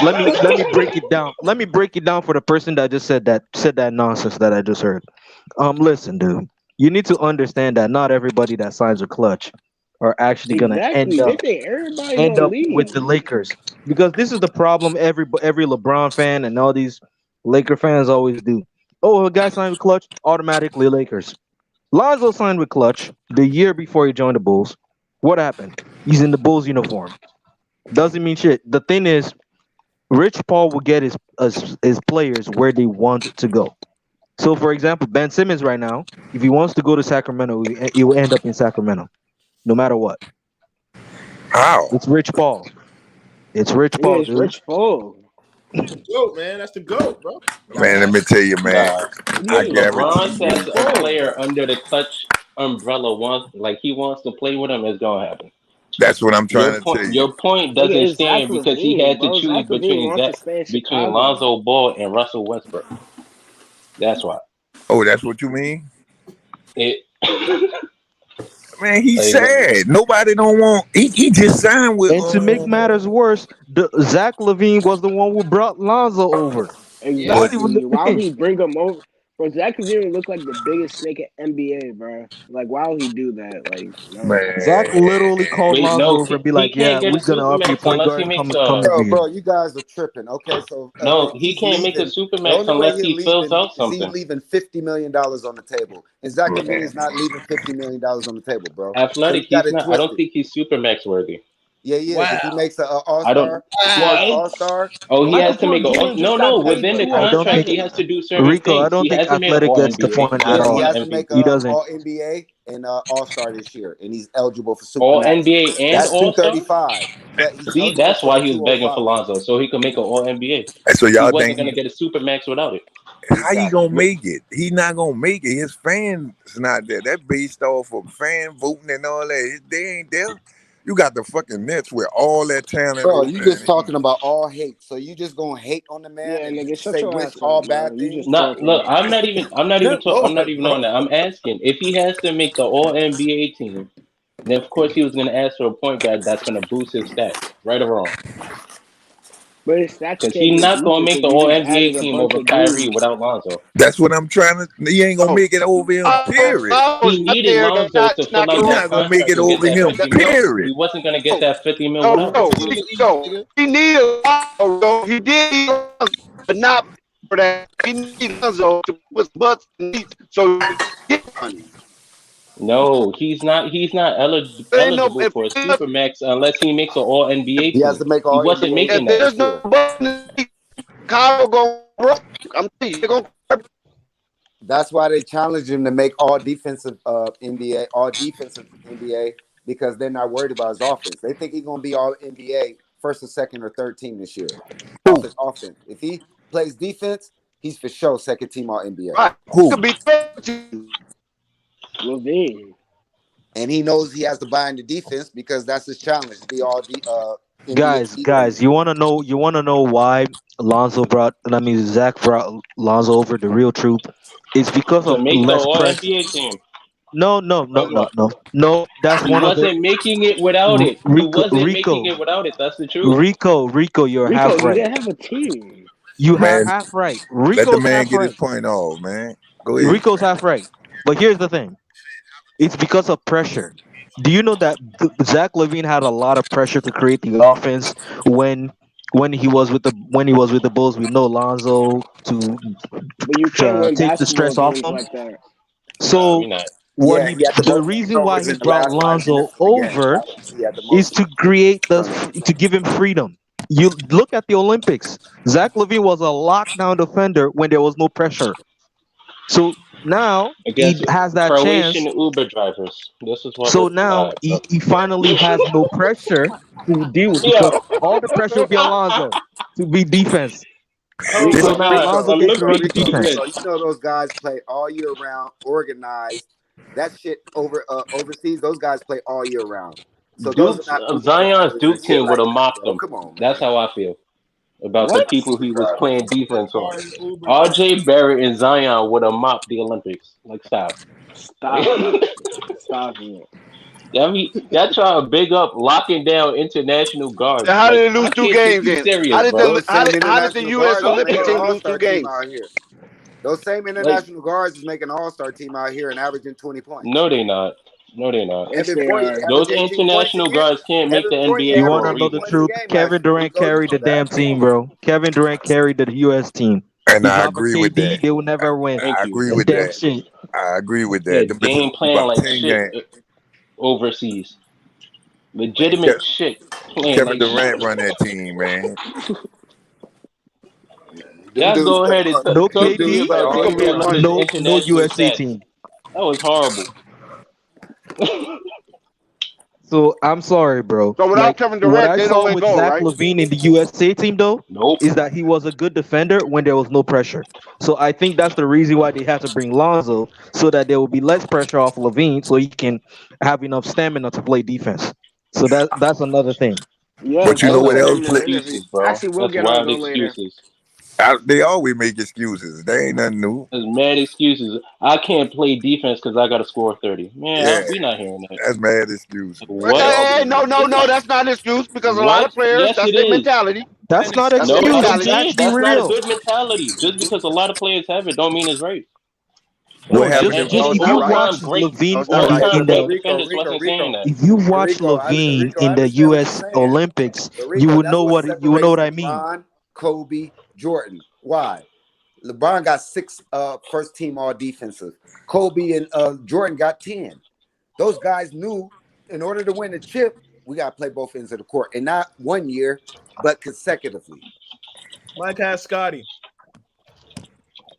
let me break it down. Let me break it down for the person that just said that nonsense that I just heard. Listen, dude, you need to understand that not everybody that signs a clutch are actually gonna Exactly. They think everybody end gonna up with leave. the Lakers because this is the problem. Every LeBron fan and all these Laker fans always do. Oh, a guy signed with clutch, automatically Lakers. Lonzo signed with clutch the year before he joined the Bulls. What happened? He's in the Bulls uniform. Doesn't mean shit. The thing is, Rich Paul will get his players where they want to go. So, for example, Ben Simmons right now, if he wants to go to Sacramento, he will end up in Sacramento, no matter what. How? It's Rich Paul. It's Rich Yeah, Paul, it's dude. Rich Paul. GOAT, man. That's the GOAT, bro. Man, let me tell you, man. Nah, What do I you mean? LeBron guarantee says you. a player under the clutch umbrella he wants to play with him is gonna happen. That's what I'm trying to tell you. Your point Nigga, doesn't it's Zach stand because he Levine, had to bro. choose Zach Levine wants to stay in between Chicago. Lonzo Ball and Russell Westbrook. That's why. Oh, that's what you mean? It Man, he's like, sad. Nobody don't want. He just signed with. And to make matters worse, Zach Levine was the one who brought Lonzo over. But That's even Exactly. the Why would thing. he bring him over? Bro, Zach Levine look like the biggest snake in NBA, bro. Like, why would he do that? Like, no. Zach man, literally called wait, Lonzo no, over and be he like, can't "Yeah, get a we're gonna offer you supermax point unless he guard. makes Come a. over here." Bro, you guys are tripping. Okay, so No, he he's can't make a leaving. The supermax only way unless he's he fills leaving out is he's something. leaving $50 million on the table, and Zach Levine man, is not leaving $50 million on the table, bro. So you Athletic, got he's it not. I don't twisted. think he's supermax worthy. Yeah, he is. If he makes an All I don't. Star, if he makes an Why? All Star, Oh, he Michael has to make Porter a. Jr. just No. got paid Within like the I don't contract, think he $5 million. has to do certain Rico. I things. don't He think hasn't made an Athletic All gets the NBA. point He at yeah, hasn't he won all. an has to make MVP. He a doesn't. All NBA and All Star this year, and he's eligible for All Supermax. NBA and That's All Star. 235, but he's See, eligible that's for why the he was begging for 205. Lonzo, so he could make an All NBA. and so He y'all wasn't think gonna get a supermax without it. how you Exactly. gonna make it? He not gonna make it. His fans not there. That based off of fan voting and all that. They ain't there. You got the fucking Nets with all that talent Bro, over you there. just talking about all hate. So you just gonna hate on the man Yeah, and nigga, shut say your wish ass all up, bro. bad You things? just Not talking. look. I'm not even. I'm not even. Good I'm not lord, even bro. on that. I'm asking if he has to make the All NBA team. Then of course he was gonna ask for a point guard that's gonna boost his stats, right or wrong. But his stats Because can't he's be not gonna boosted make because the you All just NBA added a team bunch over of Kyrie dudes. without Lonzo. That's what I'm trying to. He ain't gonna Oh, make it over him. Period. I was He not needed there. That's Lonzo not, to that's fill not out He that not correct. gonna make contract it and get over that him. 50 mil. Period. He wasn't gonna get No, that 50 mil no, without him. no. He needed Lonzo. He did need Lonzo, but not for that. He needed Lonzo to put butts in seats so he could get money. No, he's not There ain't no eligible for a supermax unless he makes an All NBA He has team. to make He all wasn't NBA if making team that. there's this no year. butts in the seats, Chicago going broke. I'm telling you, they're going That's why they challenged him to make all defensive NBA because they're not worried about his offense. They think he's gonna be all NBA first or second or third team this year. Off Who? his offense. If he plays defense, he's for sure second team all NBA. right. It Who? could be 13. Levine. And he knows he has to buy into defense because that's his challenge to be all NBA Guys, defense. you wanna know why Zach brought Lonzo over the real truth? It's because To of make the less All pressure. NBA team. No, Or what? no. That's He one of the wasn't making it without it. He Rico, wasn't making Rico, it without it. That's the truth. Rico. You're Rico, half he right. didn't have a team. You have Man, half right. let the Rico's man half get his right. point off, man. Go ahead, Rico's man. half right. But here's the thing. It's because of pressure. Do you know that Zach Levine had a lot of pressure to create the offense when when he was with the Bulls with no Lonzo to But you can't win take the basketball stress off games him? like that. Nah, we So not. what Yeah, he he had the the most reason why turnovers he in the brought last 5 minutes Lonzo of the game. over He had the is most to create turnovers. to give him freedom. You look at the Olympics. Zach Levine was a lockdown defender when there was no pressure. So now he Against has that Croatian chance. Uber drivers. This is what So it. now he finally has no pressure to deal with because Yo. all the pressure will be on Lonzo to be defense. Oh This So my now God. Lonzo gets to run the defense. You know those guys play all year round, organized. That shit overseas. Those guys play all year round. So those are Duke's not Uber Zion's drivers and Duke shit team would like have that, mopped bro. them. Come on, That's man. how I feel about the What? people he was Drivers. playing defense on. RJ Barrett and Zion would have mopped the Olympics. Like stop. Stop it. Stop it. Y'all trying to big up locking down international guards. How Like did they I lose two can't take games you then? serious, bro. How did the International U.S. guards is Olympic making an team lose two all-star team games? out here. Those same Like international guards is making an all-star team out here and averaging 20 points. no, they not. No, they not. Yes, Evan they Fournier are. Those averaged 18 points a international game. guards can't make Evan the Fournier NBA You for want a to averaged know 20 the reason. points a truth? game last Kevin year. Durant Rico, you carried know the that. damn team, bro. Kevin Durant carried the US team. And If I not for agree with that. KD, they will never win. Thank I you. agree That's with damn that. shit. I agree with Yeah, that. Them bitches Dame won playing about like 10 shit games. overseas. legitimate shit playing Kevin like shit. Durant run that team, man. Y'all go ahead and No talk to me KD, about He gonna be Damian running. Lillard's no international USA stats. team. That was horrible. So I'm sorry, bro. So without Like Kevin what Durant, I they don't saw win with gold, Zach right? LaVine in the USA team, though, Nope. is that he was a good defender when there was no pressure. So I think that's the reason why they had to bring Lonzo, so that there will be less pressure off Levine, so he can have enough stamina to play defense. So that's another thing. Yeah, But you know That's what Joe just said else in play? the interview. excuses, bro. Actually, we'll That's get on wild Joe later. excuses. They always make excuses. They ain't nothing new. There's mad excuses. I can't play defense because I got to score 30. Yeah, Man, we not hearing that. that's mad excuse. But, They What? always hey, make no, excuses. that's not an excuse because a lot What? of players, Yes, that's it their is. mentality. That's not That's their No, excuse. I'm It's mentality. saying actually that's not a real. good mentality. Just because a lot of players have it, don't mean it's right. What No, happened just in just No, it's if not you right. watch All-time great, Levine No, it's not on right. all-time in But great the Rico, defenders Rico, wasn't saying Rico, that. if you but watch Rico, Levine Rico, I in the understand what U.S. you're saying. Olympics, But you Rico, would that's know what you would know separates what I mean. LeBron, Kobe, Jordan. Why? LeBron got 6 first team all defensive. Kobe and Jordan got 10. Those guys knew in order to win the chip, we got to play both ends of the court. And not one year, but consecutively. Mike has Scotty.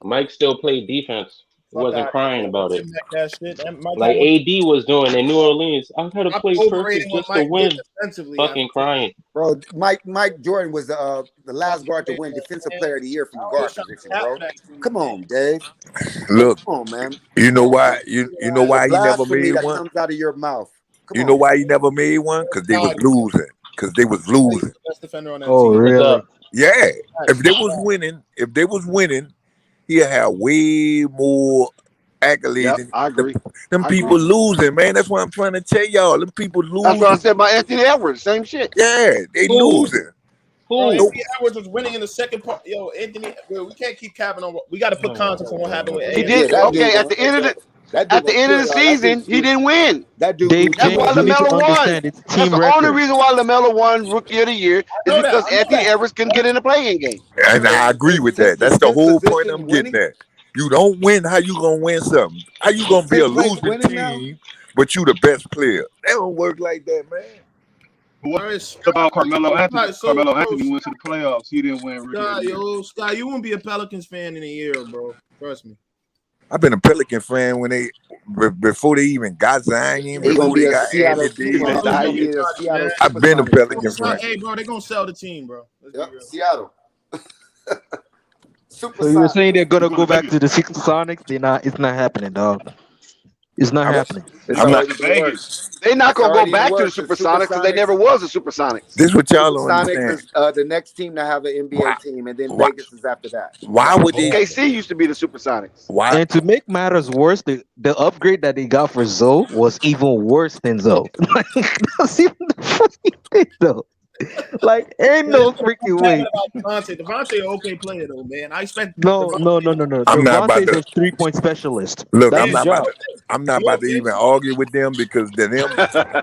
Mike still played defense. He Fuck wasn't out of here, crying bro. about Don't it. give Mike that shit. And Mike Like had one. AD was doing in New Orleans. I gotta Stop play overrating perfect what just to Mike did win. defensively. Fucking crying. Bro, Mike Jordan was the last guard to win Defensive Player of the Year from the guard position, bro. Come on, Dave. Look, Come on, man. you know why? You know The why he never blasphemy made Oh, one? yeah. That comes out of your mouth. Come You on, Oh, know why man. he never made one? Because they was Scotty. losing. Because they was He's losing. the best defender on that Oh, team. What's really? up? Yeah. If they Facts. was winning, he'll have way more accolades Yep, than I agree. them I people agree. losing, man. That's what I'm trying to tell y'all. Them people That's what I losing. said about Anthony Edwards. Same shit. Yeah, they Who? losing. Bro, Who? No, Anthony Edwards was winning in the second part. Yo, Anthony, bro, we can't keep capping on. We got to put context on what happened with He AD. did that dude okay at gonna the end of the that dude at the gonna end of kill the y'all. That dude season. He didn't win. that dude Dave lose That's more why James, you than need to LaMelo won. understand it's That's team the only record. reason why LaMelo won Rookie of the Year I is know that. because I know Anthony that. Edwards couldn't get in the playing game. and I agree with that. That's the 10th whole point Oh, I'm yeah. getting winning. at. You don't win, how you gonna win something? How you gonna be a 10th place losing winning now. team, but you the best player? That don't work like that, man. What about Carmelo Anthony? Carmelo Anthony went to the playoffs. He didn't win Rookie of the Year. Scott, you won't be a Pelicans fan in a year, bro. Trust me. I've been a Pelican fan when before they even got Zion, He gonna before be they a got Seattle. Anthony He Davis. gonna be a Seattle I've been a Supersonics fan. Pelican fan. Hey, bro, they're gonna sell the team, bro. Let's be real. Seattle. So you're saying they're gonna Supersonics. go back to the Sonics? They're not. It's not happening, dog. It's not happening. It's I'm not. already in the works. They're not It's gonna go already in the back to the works. The Supersonics because they Supersonics. never was a Supersonics. This what y'all don't Supersonics understand. is the next team to have an NBA team, and then Why? Vegas is after that. Why would they? OKC used to be the Supersonics. Why? And to make matters worse, the upgrade that they got for Zoe was even worse than Zoe. Like that's even the fucking thing, though. Like, ain't no freaking way. Devontae, an okay player though, man. I expect No. I'm not about Devontae's to a 3-point specialist. look. That's I'm his not about job. to. I'm not about to even argue with them because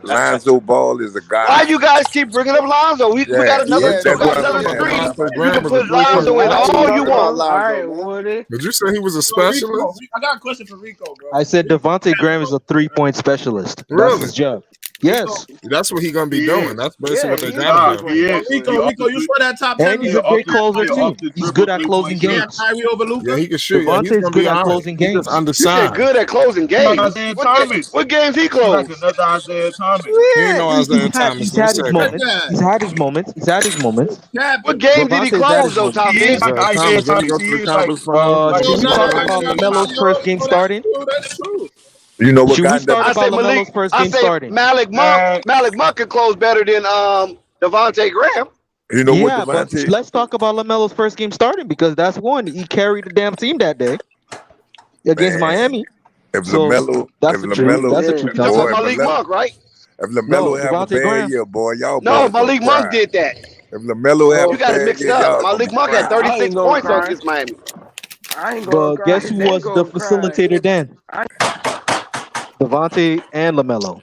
Lonzo Ball is a guy. Why you guys keep bringing up Lonzo? We got another Yeah, that's what I'm another saying. screen. Lonzo You Graham can was a put Lonzo in I ain't all you talking about want. All Lonzo, right, man. Woody. Did you say he was a Rico, specialist? I got a question for Rico, bro. I said Devontae Graham is a 3-point specialist. That's Really? his job. Yes. That's what he gonna be doing. That's basically Yeah, what they he is gotta a do. 3-point specialist. Rico, you saw that top 10 And he's a great closer too. He's good at closing games. Kyrie over Yeah, Luka. he can shoot. Yeah, he's Devontae's gonna good be at all right. closing He's just games. You said undersized. good at closing games. What games he closed? He ain't Yeah, no Isaiah Thomas. he's Don't had say his that. moments. He's had his moments. He's had his moments. What games did he Devontae's had close his though, moments. Top Fifth? Isaiah Thomas didn't go to the conference Should we talk finals. about LaMelo's first game starting? That's true. You know what Should we got start I about say Malik. LaMelo's first I game say starting? Malik Monk could close better than Devontae Graham. You know what Yeah, but Devontae? let's talk about LaMelo's first game starting because that's one. He carried the damn team that day against Man, Miami. if So LaMelo, that's the truth. That's the truth. That boy, was Malik Monk, right? if No, LaMelo have a Devontae bad Graham. year, boy, y'all No, boys gonna Malik cry. Monk did that. If LaMelo have You a got it bad mixed year, up. y'all gonna Malik be Monk had crying. 36 gonna points cry. against Miami. I ain't gonna But cry. guess who They was the gonna cry. facilitator then? Devontae and LaMelo.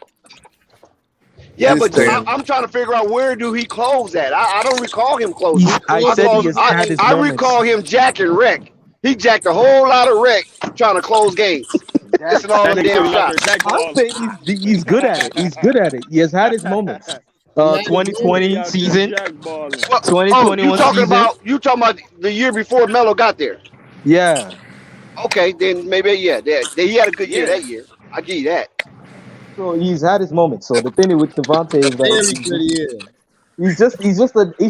Yeah, This but thing, I'm trying to figure out where do he close at. I don't recall him closing. I said he has had his I moments. recall him jacking wreck. He jacked a whole lot of wreck trying to close games. missing all the damn shots. I'm saying he's good at it. He's good at it. He has had his moments. He had his 2020 out there season, jackballing. 2021 season. You talking about the year before Melo got there? Yeah. Okay, then maybe he had a good year that year. I give you that. So he's had his moments. So the thing with Devontae is that he's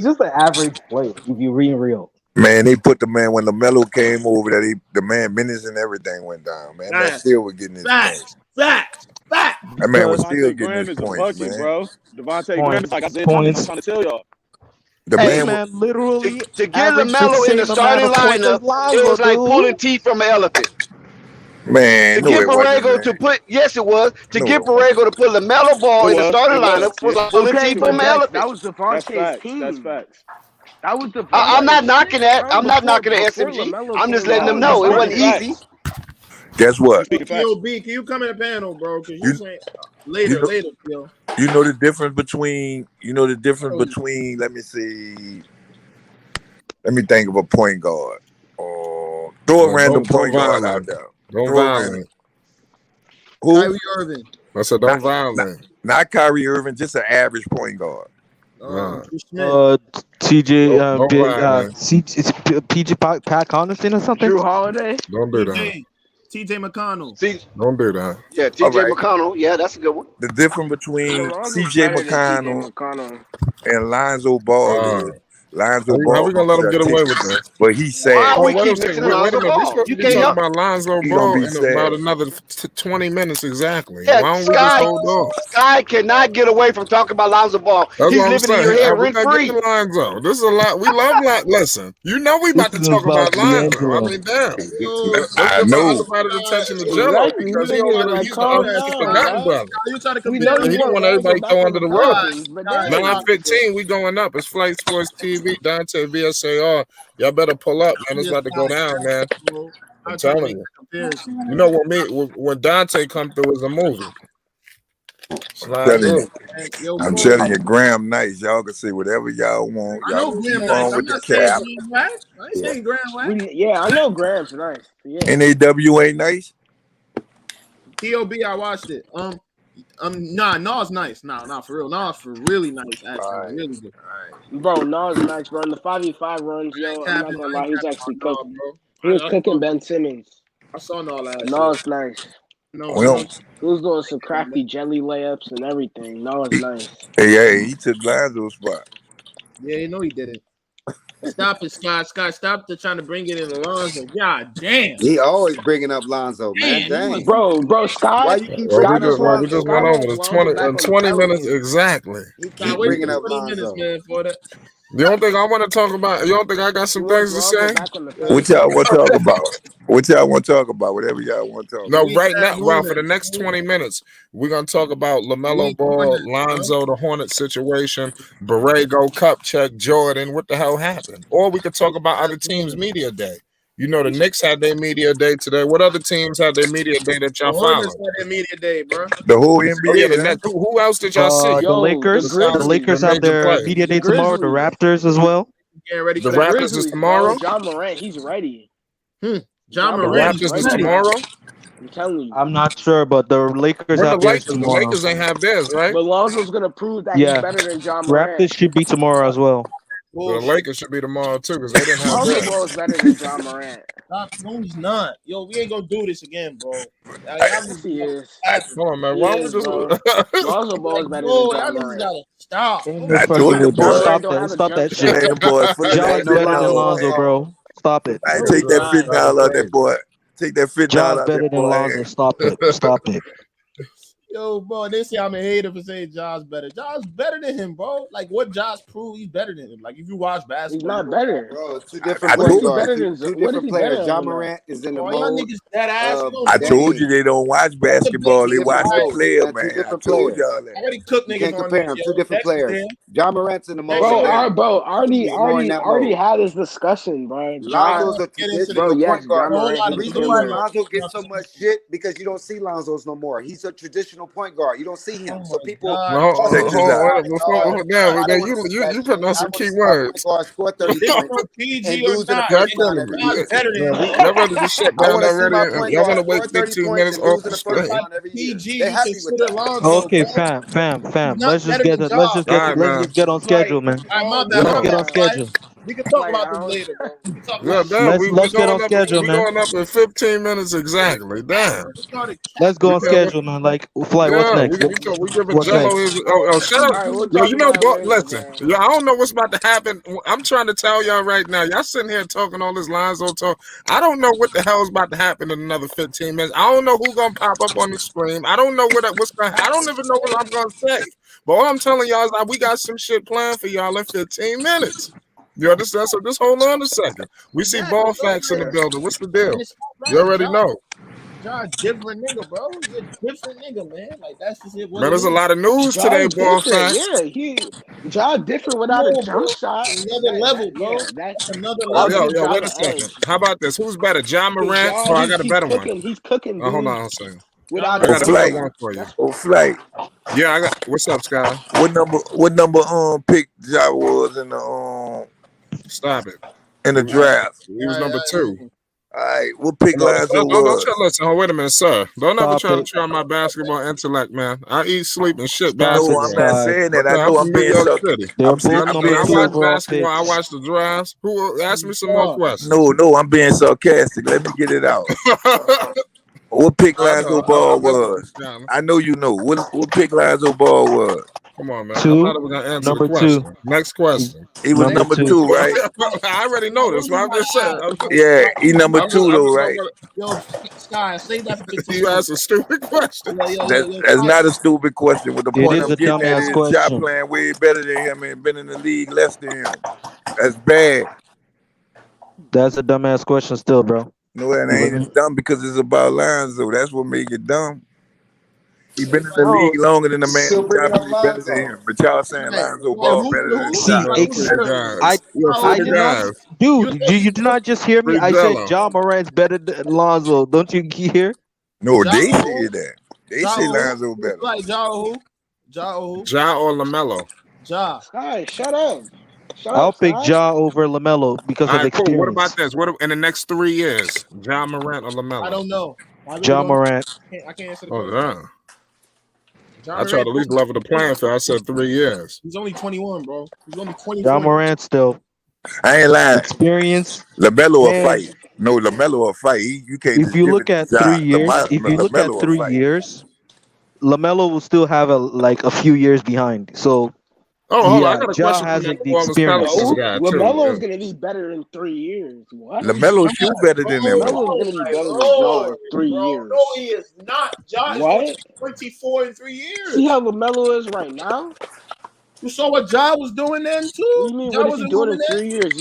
just an average player if you're being real. Man, they put the man when LaMelo came over that the man minutes and everything went down, man. That still was getting his points. Facts. That man was still getting his points, man. Bro. Devontae Graham is like I said, I'm trying to tell y'all. The man literally to get LaMelo in the starting lineup, it was like pulling teeth from an elephant. Man, to get Borrego to put get Borrego to put LaMelo Ball in the starting lineup was like pulling teeth from an elephant. That was Devontae's team. That's facts. That was the. I'm not knocking that. I'm not knocking the SMG. I'm just letting them know it wasn't easy. Guess what? B, can you come in the panel, bro? Because you saying later, Phil. You know the difference between. Let me see. Let me think of a point guard. Throw a random point guard out there. Don't violate. Who? Kyrie Irving. I said don't violate. Not Kyrie Irving, just an average point guard. PG Pat Connaughton or something. Drew Holiday. Don't do that. TJ McConnell. Don't do that. Yeah, TJ McConnell. Yeah, that's a good one. The difference between TJ McConnell and Lonzo Ball. Lonzo Ball. How we gonna let him get away with this? But he said, why we keep mixing Lonzo Ball? We're supposed to be talking about Lonzo Ball in about another 20 minutes exactly. Yeah, why don't we just hold on? Sky cannot get away from talking about Lonzo Ball. That's He's what I'm living in saying. your head rent free. Lonzo. This is a lot. We love that. Listen, you know we about to talk about Lonzo. I mean, damn. I know. Everybody's attention to Jello because he's the forgotten brother. He don't want everybody to throw under the rug. 9:15, we going up. It's Flight Sports TV. Dante VSAR. Y'all better pull up, man. It's about to go down, man. I'm telling you. You know when Dante come through is a movie. I'm telling you, Graham nice. Y'all can say whatever y'all want. Y'all keep on with the cap. I ain't saying Graham nice. Yeah, I know Graham's nice. Yeah. NAW ain't nice. TOB, I watched it. Nas nice. Nah, for real. Nas for really nice, actually. Really good. Bro, Nas nice, bro. In the 5v5 runs, yo, I'm not gonna lie, he's actually cooking. He was cooking Ben Simmons. I saw Nas last Nas nice. Well, he was doing some crafty jelly layups and everything. Nas nice. Hey, he took Lonzo's spot. Yeah, you know he did it. Stop it, Scott. Stop trying to bring it in Lonzo. God damn. He always bringing up Lonzo, man. Dang. Bro, Scott. Why you keep we just went over the 20 minutes exactly. Keep bringing up Lonzo. You don't think I want to talk about? You don't think I got some things to say? What y'all want to talk about? What y'all want to talk about? Whatever y'all want to talk about. No, right now, well, for the next 20 minutes, we're going to talk about LaMelo Ball, Lonzo, the Hornets situation, Borrego, Cup Check, Jordan. What the hell happened? Or we could talk about other teams' media day. You know, the Knicks had their media day today. What other teams had their media day that y'all followed? The Hornets had their media day, bro. The whole NBA. Who else did y'all see? The Lakers. The Lakers have their media day tomorrow. The Raptors as well. Ready the Raptors is tomorrow. John Morant, he's ready. John Morant. The Raptors is tomorrow. I'm telling you. I'm not sure, but the Lakers have theirs tomorrow. The Lakers ain't have theirs, right? But Lonzo's gonna prove that he's better than John Morant. Raptors should be tomorrow as well. The Lakers should be tomorrow too because they didn't have Lonzo Ball is better than John Morant. No, he's not. Yo, we ain't gonna do this again, bro. He is. Come on, man. Why would just Lonzo Ball is better than John Morant. Stop. I told you, boy. Stop that shit. John's better than Lonzo, bro. Stop it. I take that $50 out that boy. Take that $50 John's out better that than boy. Lonzo. Stop it. Stop it. Yo, bro, they say I'm a hater for saying John's better. John's better than him, bro. Like, what Josh proved, he's better than him. Like, if you watch basketball, he's not better. Bro, two different players. Two different players. John Morant is in the mode. I told you they don't watch basketball. They watch the player, man. I told y'all that. Already cooked niggas. You can't compare them. Two different players. John Morant's in the mode. Bro, already had this discussion, bro. Lonzo's a traditional point guard. John Morant. The reason why Lonzo gets so much shit because you don't see Lonzo's no more. He's a traditional traditional point guard. You don't see him. So people Well, Check this out. you putting on some key words. guard score 30 points and PG or lose in the not, Y'all first round killing every me. not year. better than Y'all ready to shut I down want to see my already? point Y'all guard want to wait score 30 15 points minutes and off lose the in the first straight? round every year. PG. They You happy with consider that. Lonzo, Okay, bro. fam. He's not Let's just better get than Ja, All right, let's man. just get on Like, schedule, man. all right, my Let's bad, get on Fly. schedule. We can talk Like, about I this don't. later, bro. We can talk Yeah, about this damn. later. We Let's get going on up. schedule, We man. going up in 15 minutes exactly. Damn. We started Let's go on Yeah, schedule, man. Like, Fly, what's yeah. next? We giving What's Jello next? his. Oh, shut All up. right, we'll Yo, talk you know, about it later, listen. man. Yeah, I don't know what's about to happen. I'm trying to tell y'all right now. Y'all sitting here talking all this lines on talk. I don't know what the hell is about to happen in another 15 minutes. I don't know who's gonna pop up on the stream. I don't know what's gonna. I don't even know what I'm gonna say. But all I'm telling y'all is that we got some shit planned for y'all in 15 minutes. You understand? So just hold on a second. We see ball facts in the building. What's the deal? And it's not You right. already know. Ja different nigga, bro. He's a different nigga, man. Like that's just it. What Man, it there's a is. lot of news Ja today, is ball different. facts. Yeah, Ja different without a No, bro. jump shot. Another level, bro. Yeah, That's another I'll level. give Yo, Ja wait a the second. edge. How about this? Who's better, John Cause Morant? Ja, Oh, I got a better one. he's cooking Hold dudes on a second. without I a Oh, got a jump better Flight. one shot. for you. That's Oh, Flight. Yeah, I got. What's up, Sky? What number pick Ja was Stop it. in the draft? He was number 2. All right, what pick No, Lonzo don't try. was? Listen. Oh, wait a minute, sir. Don't ever Stop try to it. try my basketball intellect, man. I eat, sleep, and shit Stop it, No, I'm basketball. not Sky. saying But that. I man, I'm know I'm from New being York so. City. They're both When number I two watch overall basketball, I picks. watch the drafts. Who ask me some more questions? No, I'm being sarcastic. Let me get it out. What pick I Lonzo know. I'm Ball listening to was? Sky. I know you know. What pick Lonzo Ball was? Come on, man. I thought I Two, was gonna answer the number two, question. Next question. He was number number two. 2, right? I already know this, but I'm just saying. Yeah, he number I'm just, 2 I'm though, just right? gonna, Yo, Sky, say that for 15 you minutes. ask a stupid question. That's Sky. not a stupid question. What the It point is I'm a getting at dumbass is Ja question. playing way better than him and been in the league less than him. That's bad. That's a dumbass question still, bro. No, it Let ain't. It's me. dumb because it's about Lonzo. That's what make it dumb. He been in the no. league longer than the man who Super Ja young play better than Lonzo. him. But y'all saying Right. Lonzo Like, Ball who, better than who, See, Ja. like, That's who's For the better? I guys. Yeah, for I the did not, guys. dude. You did not just hear me. Free I said Jello. Ja Morant's better than Lonzo. Don't you hear? no, Ja they who? said that. They Ja say who? Lonzo better. Like Ja who? Ja who? Ja or LaMelo? Ja. Sky, shut up. Shut I'll up, pick Sky. Ja over Lamelo because All of right, cool. What about experience. this? What in the next 3 years? Ja Morant or I LaMelo? don't know. I really Ja don't know. Morant. I can't answer the Oh, question. damn. John I tried Morant, to at least level the playing field. I said 3 years. he's only 21, bro. He's only Ja 24. Morant still I ain't lying. experience. LaMelo will Man, fight. No, LaMelo will fight. You can't if just you give it look to at Ja. 3 years, LaMelo will fight. Lamelo will still have a few years behind. So Oh, hold on. I yeah, got a Ja question for has my like the New Orleans Pelicans experience. No, guy, too. LaMelo's Yeah. gonna be better in 3 years. What? LaMelo shoot better than him though. LaMelo's gonna be My better than Ja in Lord, 3 years. No, he is not. Ja is going to What? be 24 in 3 See years. how LaMelo is right now? You saw what Ja was doing then, What too? do you mean? Ja What is he wasn't doing moving in in. 3 years?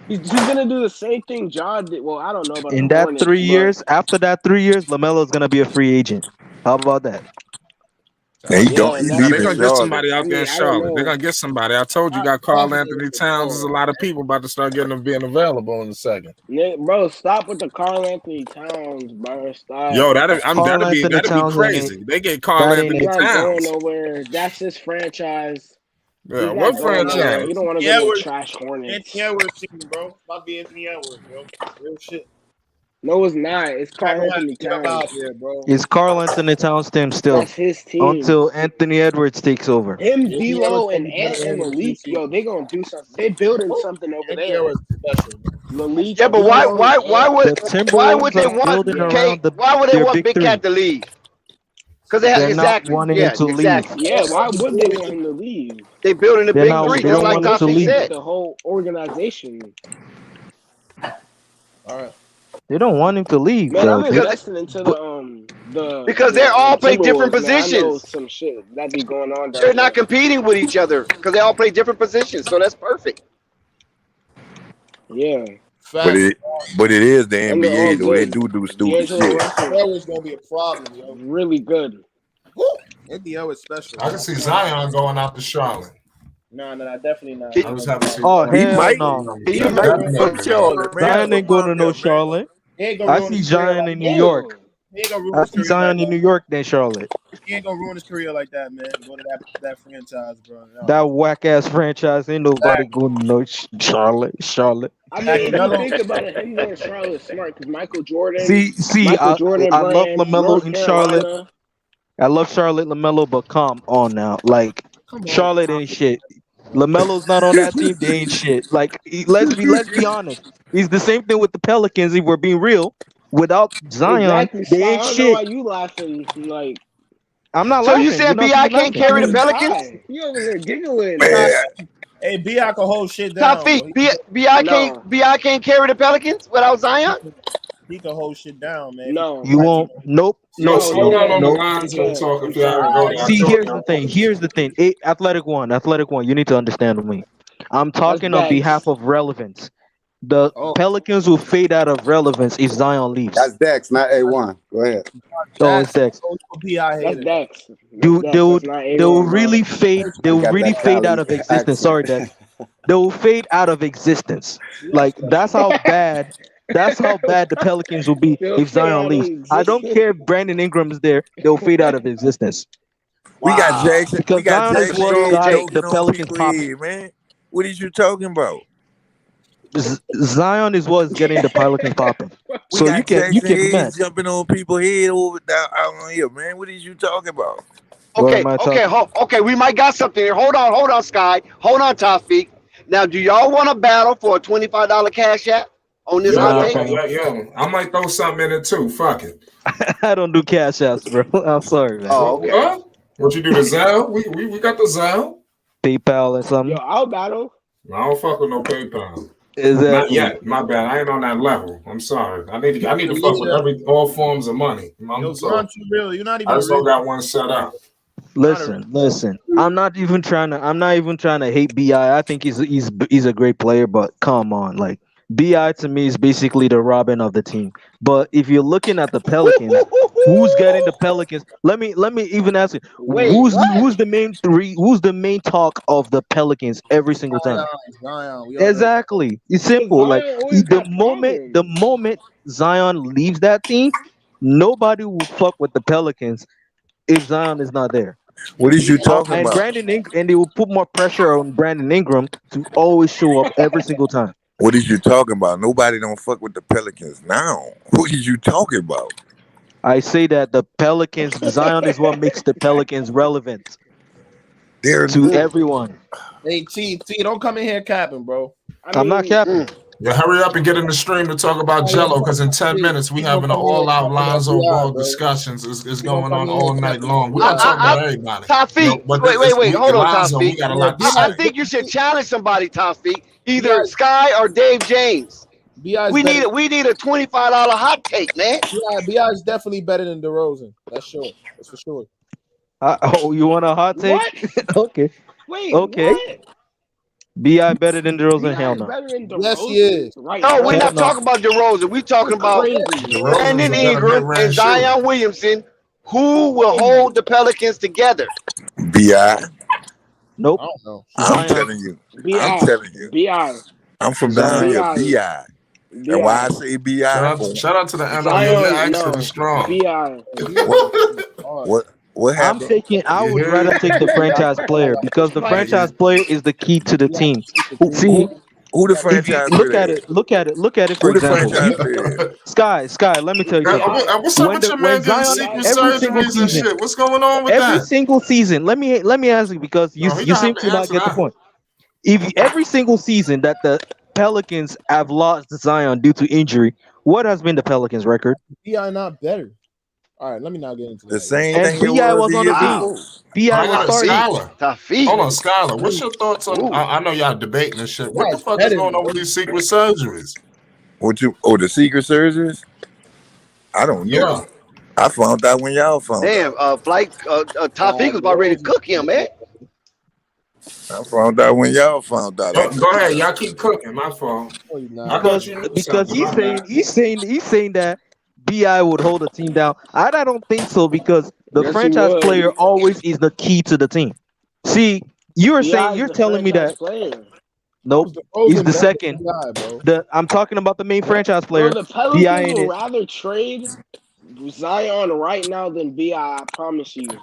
He's gonna do the same thing Ja did. Well, I don't know about the In that Hornets, three but years, after that 3 years, Lamelo is gonna be a free agent. How about that? And he don't. yeah, He and Now that's they're leaving gonna get Charlotte. somebody I out there in mean, I don't Charlotte. They're know. gonna get somebody. I told you, Stop got Carl talking Anthony to Towns. There's a bro. lot of people about to start getting them being available in a second. Bro, stop with the Carl Anthony Towns, bro. Stop. Yo, that'd Carl Anthony be Towns ain't crazy. They get Carl that ain't He's Anthony it. not going Towns. nowhere. That's his franchise. Yeah, He's what not going nowhere. franchise? You don't want to Anthony go to the Edwards. trash Anthony Hornets. Edwards team, bro. About to be Anthony Edwards, bro. Real shit. No, it's not. It's Not Carl gonna have to Anthony get him out Towns. there, bro. It's Carl Anthony Towns' team still That's his team. until Anthony Edwards takes over. Him, Anthony Edwards D'Lo, gonna and be better Ant than and him in the Malik, yo, preseason. they gonna do something. They building something over Anthony there. Edwards is special, bro. Malik, Yeah, but why D'Lo, why and why would The why would Timberwolves they are want building yeah, around Why would they their want big Big three. Cat to leave? Because they have They're not exactly, wanting him yeah, to leave. exactly. yeah. Why would they want him to leave? They building the They're big not. three, They just don't like want him to Toxic leave. With said. the whole organization. All right. They don't want him to leave, Man, bro. I'm They, Because investing into but because they all play different Timberwolves, man. I know positions. some shit that be going on down They're not there. competing with each other because they all play different positions. So that's perfect. Yeah. But Facts. it is the And they're all NBA though. They good. do stupid D'Angelo shit. Russell, Edwards gonna be a problem, yo. really good. Woo! Anthony Edwards special. I can see Zion going out to Charlotte. No, definitely not. I just haven't seen. oh He hell might. no, He Definitely might not. go to Charlotte, man. Zion ain't going to no Charlotte. He ain't gonna I ruin see his career Zion like in New that. York. Ew. He ain't gonna ruin I his see career like Zion in New York than Charlotte. he ain't gonna ruin his career like that, man. Go to that franchise, bro. No. That whack ass franchise ain't nobody going to know Charlotte. I mean, if you think about it, him going Charlotte is smart because Michael Jordan I love brand, LaMelo North in Charlotte. Carolina. I love Charlotte LaMelo, but come on now, like Charlotte ain't shit. LaMelo's not on that team. They ain't shit. Like let's be honest. It's the same thing with the Pelicans. If we're being real, without Zion, Exactly, they Sky. ain't I don't know why shit. you laughing. Like, I'm not So you laughing. You're said not Bi being can't laughing. carry the Pelicans? Sky, you over there giggling? Man, Hey, Bi can hold shit Top down, feet. bro. No, Bi can't carry the Pelicans without Zion. He can hold shit down, man. no, You won't. Nope. Yo, Nope. no. He slow Nope. down on can't. the Nope. He lines and can't talk in if y'all can Charlotte. go there. See, here's the Jordan. thing. Here's the thing. Athletic One. You need to understand me. I'm That's talking on behalf Dex. of relevance. The Oh, Pelicans will fade out of relevance if Zion leaves. That's Dex, not A1. Go ahead. Oh, it's Dex. Bi That's haters. Dex. That's Do they Dex. That's would not they will A1, bro. really fade? They He will got really that fade out Cali of existence. accent. Sorry, Dex. They will fade out of existence. Like that's how bad. That's how bad the Pelicans will be They'll if fade Zion out of leaves. I don't existence. care if Brandon Ingram is there. They'll fade out of existence we got Wow. Jackson. We because got Zion is Jackson what Head got Jake. the joking on Pelicans people popping. head, man. What is you talking about? Zion is what's getting the Pelicans popping. We So you got can Jackson be Head mad. jumping on people's head over down out on here, man. What is you talking about? What Okay, am I okay, talking? okay. We might got something here. Hold on, Sky. Hold on, Tafik. Now, do y'all want to battle for a $25 cash app on this hot Nah, take? fam. Yeah. I might throw something in it too. Fuck it. I don't do cash apps, bro. I'm sorry, man. Oh, okay. What you do, the Zelle? We got the Zelle. PayPal or Yo, something. I'll battle. I don't fuck with no PayPal. Not Exactly. yet. My bad. I ain't on that level. I'm sorry. I need to fuck with Alicia, all forms of money. yo, So Grunt, you real. You're not I even a just don't real. got one set up. Not a real. Listen. I'm not even trying to hate Bi. I think he's a great player, but come on, like Bi to me is basically the Robin of the team. But if you're looking at the Pelicans, who's getting the Pelicans? Let me even ask you, Wait, what? who's the main talk of the Pelicans every single time? Zion. We all know. Exactly. It's Because simple. Like Zion always got the problems. moment Zion leaves that team, nobody will fuck with the Pelicans if Zion is not there. What is you talking And about? and they will put more pressure on Brandon Ingram to always show up every single time. What is you talking about? Nobody don't fuck with the Pelicans now. What is you talking about? I say that the Pelicans, Zion is what makes the Pelicans relevant They're to everyone. Hey, T, don't come in here capping, bro. I'm not capping. Yeah, hurry up and get in the stream to talk about Jello, because in 10 minutes we having an all-out Lonzo Ball discussions. Is going on all night long. We're gonna talk about everybody. Tafik, But wait. Hold on, Lonzo, we Tafik. got a lot to I say. think you should challenge somebody, Tafik. Either Sky or Dave James. We need a $25 hot take, man. Bi is definitely better than DeRozan. That's for sure. You want a hot take? What? Okay. Wait, Okay. what? Bi better than DeRozan? Hell Bi is no. better than DeRozan. Yes, he is. Right No, we're now. not talking about DeRozan. We're talking about Crazy. DeRozan is Brandon a better Ingram mid-range and shooter. Zion Williamson. Who will hold the Pelicans together? Bi. Nope. I don't know. I'm Zion. telling you. Bi. I'm from down Zion. here. Bi. And why I say Bi? Shout out to the NL. Your Zion, accent no. is strong. Bi. What happened? I would rather take the franchise player because the Like, franchise player is the key to the team. See, Who the if you franchise look at player? it, look at it. For Who the example, franchise player? Sky. Let me tell you something. What's up with your man getting Zion, secret every single surgeries and season, shit? What's going on with that? let me ask you because No, he you gonna seem have to to not answer get the that. point. If every single season that the Pelicans have lost Zion due to injury, what has been the Pelicans' record? Bi not better. All right, let me not get into The that. same And thing it Bi was was the on the year team. before. Bi I was got a starting. Skylar. Tafik. Hold on, Skylar. What's your thoughts on? I know y'all debating and shit. What the fuck is going on with these secret surgeries? The secret surgeries? I don't know. Yeah. I found out when y'all found Damn, out. Tafik was about ready to cook him, man. I found out when y'all found out. Go ahead, y'all keep cooking. My fault. I thought you knew Because something. My bad. he's saying that Bi would hold the team down. I don't think so because the yes, he franchise would. player always is the key to the team. See, Bi is you're the telling me franchise that player. nope, he's the second. Guy, bro. I'm talking about the main franchise Bro, player. the Bi Pelicans ain't will it. rather trade Zion right now than Bi. I promise you.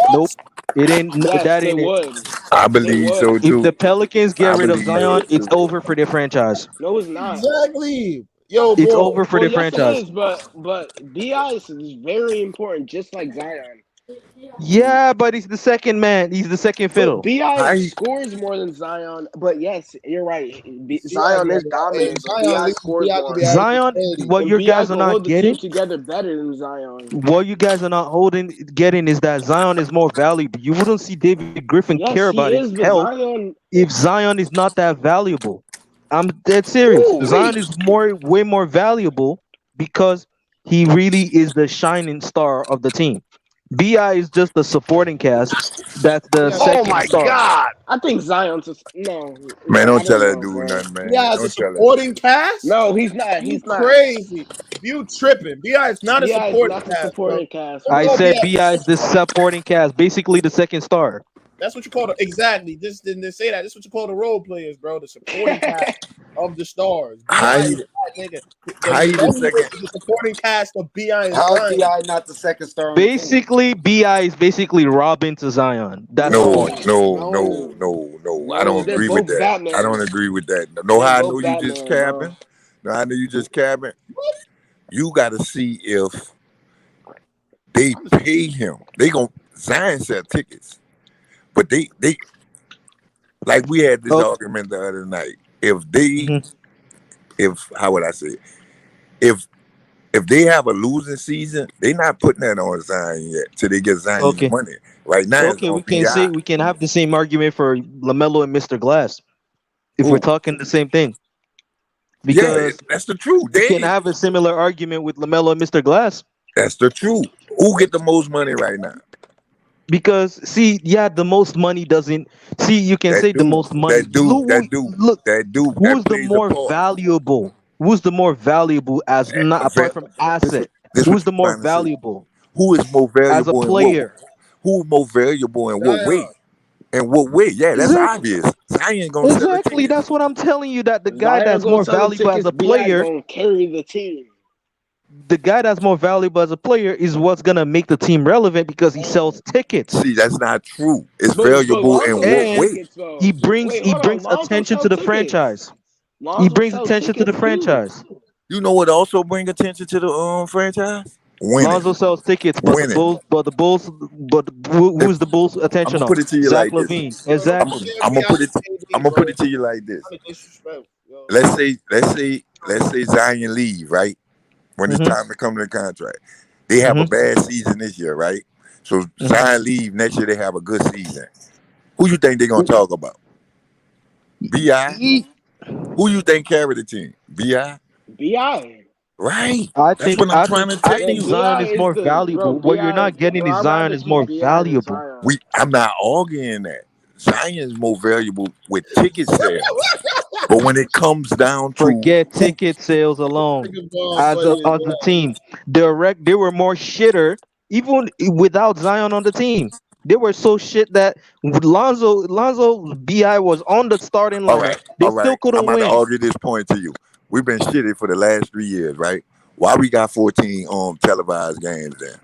Nope. It ain't. Yes, That it ain't it. would. I It believe so would. If the too. Pelicans get I rid of believe so Zion, it's too. over for their franchise. No, it's not. Exactly. Yo, It's bro. over for Well, their yes, it franchise. is. But Bi is very important, just like Zion. Yeah, but he's the second man. He's the second But fiddle. Bi How he, scores more than Zion. But yes, you're right. Zion Zion be is having, hey, dominant, but Zion Bi leads scores Bi to be more. averaging Zion, 30. what And your Bi guys are can not hold the team getting, together better than Zion. what you guys are not holding, getting is that Zion is more valuable. You wouldn't see David Griffin care Yes, about he his is. But health Zion, if Zion is not that valuable. I'm dead serious. ooh Zion wee. is way more valuable because he really is the shining star of the team. Bi is just the supporting cast. That's the Yeah, Oh second my star. God. I think Zion's no. man, I don't tell don't that know, dude bro. nothing, Bi man. has a Don't tell that. supporting cast. No, he's not. You He's not. crazy. You tripping. Bi is not a Bi is supporting not the cast, bro. supporting cast, What I you call bro. said Bi? Bi is the supporting cast, basically the second star. That's what you call the exactly. This didn't say that. This is what you call the role players, bro. The supporting cast of the stars. How Bi he, is that nigga. The how he the member second? is the supporting cast of Bi and How is Zion. Bi not the second star on the team? Basically, Bi is basically Robin to Zion. That's the No, point. No, no, no, no, no, no. I no. don't They're agree with both that. I Batman. don't agree with that. Know They're how I know both you just Batman, bro. capping? No, I know you just capping. You got to see if they pay him. They gon' Zion sell tickets, but they like we had this Oh, argument the other night. If they, mhm. if how would I say it? If if they have a losing season, they not putting that on Zion yet till they get Zion's Okay. money. Right now it's Okay, on we can Bi. say we can have the same argument for Lamelo and Mr. Glass if we're Who? talking the same thing. Yeah, Because that's the truth. you can They have a similar argument with Lamelo and Mr. Glass. that's the truth. Who get the most money right now? Because see, yeah, the most money doesn't see. You can That say the dude, most money. that dude, that dude, Look, that dude that who's the plays a more part. valuable? Who's the more valuable as not apart from This, asset? this what Who's the you're more trying to say. valuable Who is more as a valuable in what? player? Who more valuable in what way? Zion. In what way? Yeah, that's Exactly. obvious. Zion gonna sell the Exactly. tickets. That's what I'm telling you. That the guy Zion that's gonna more sell the valuable as tickets. a Bi player, gonna carry the team. the guy that's more valuable as a player is what's gonna make the team relevant because he sells tickets See, that's not true. It's But valuable in Lonzo what sells and way? tickets though. Wait, he hold on. brings Lonzo attention to sells the tickets. franchise. He Lonzo brings sells attention to the tickets too. franchise. You know what also bring attention to the franchise? Winning. Lonzo sells tickets, but Winning. the Bulls, If who's the Bulls' I'm attention gonna on? put it to you Zach like this. Levine. Bro, don't I'm Exactly. compare I'm Bi gonna put it to I'm KD, gonna put bro. it to you like this. Kind of disrespect, yo. Let's say Zion leave, right? When it's Mm-hmm. time to come to the contract. They have a Mm-hmm. bad season this year, right? So Mm-hmm. Zion leave next year, they have a good season. Who you think they're gonna talk about? Bi? Who you think carry the team? Bi? Bi. Right. That's what I'm trying to tell I think you. Zion Bi is is more the bro. valuable. What you're Bi, not getting bro. is I'd Zion rather is keep more Bi than valuable. Zion. I'm not arguing that. Zion's more valuable with ticket sales. But when it comes down to Forget who, ticket sales alone. Nigga Ball funny as As a hell. team, they were more shitter even without Zion on the team. They were so shit that Lonzo Bi was on the starting all lineup. right, They all still right. I'm couldn't about to win. argue this point to you. We've been shitty for the last 3 years, right? Why we got 14 televised games then?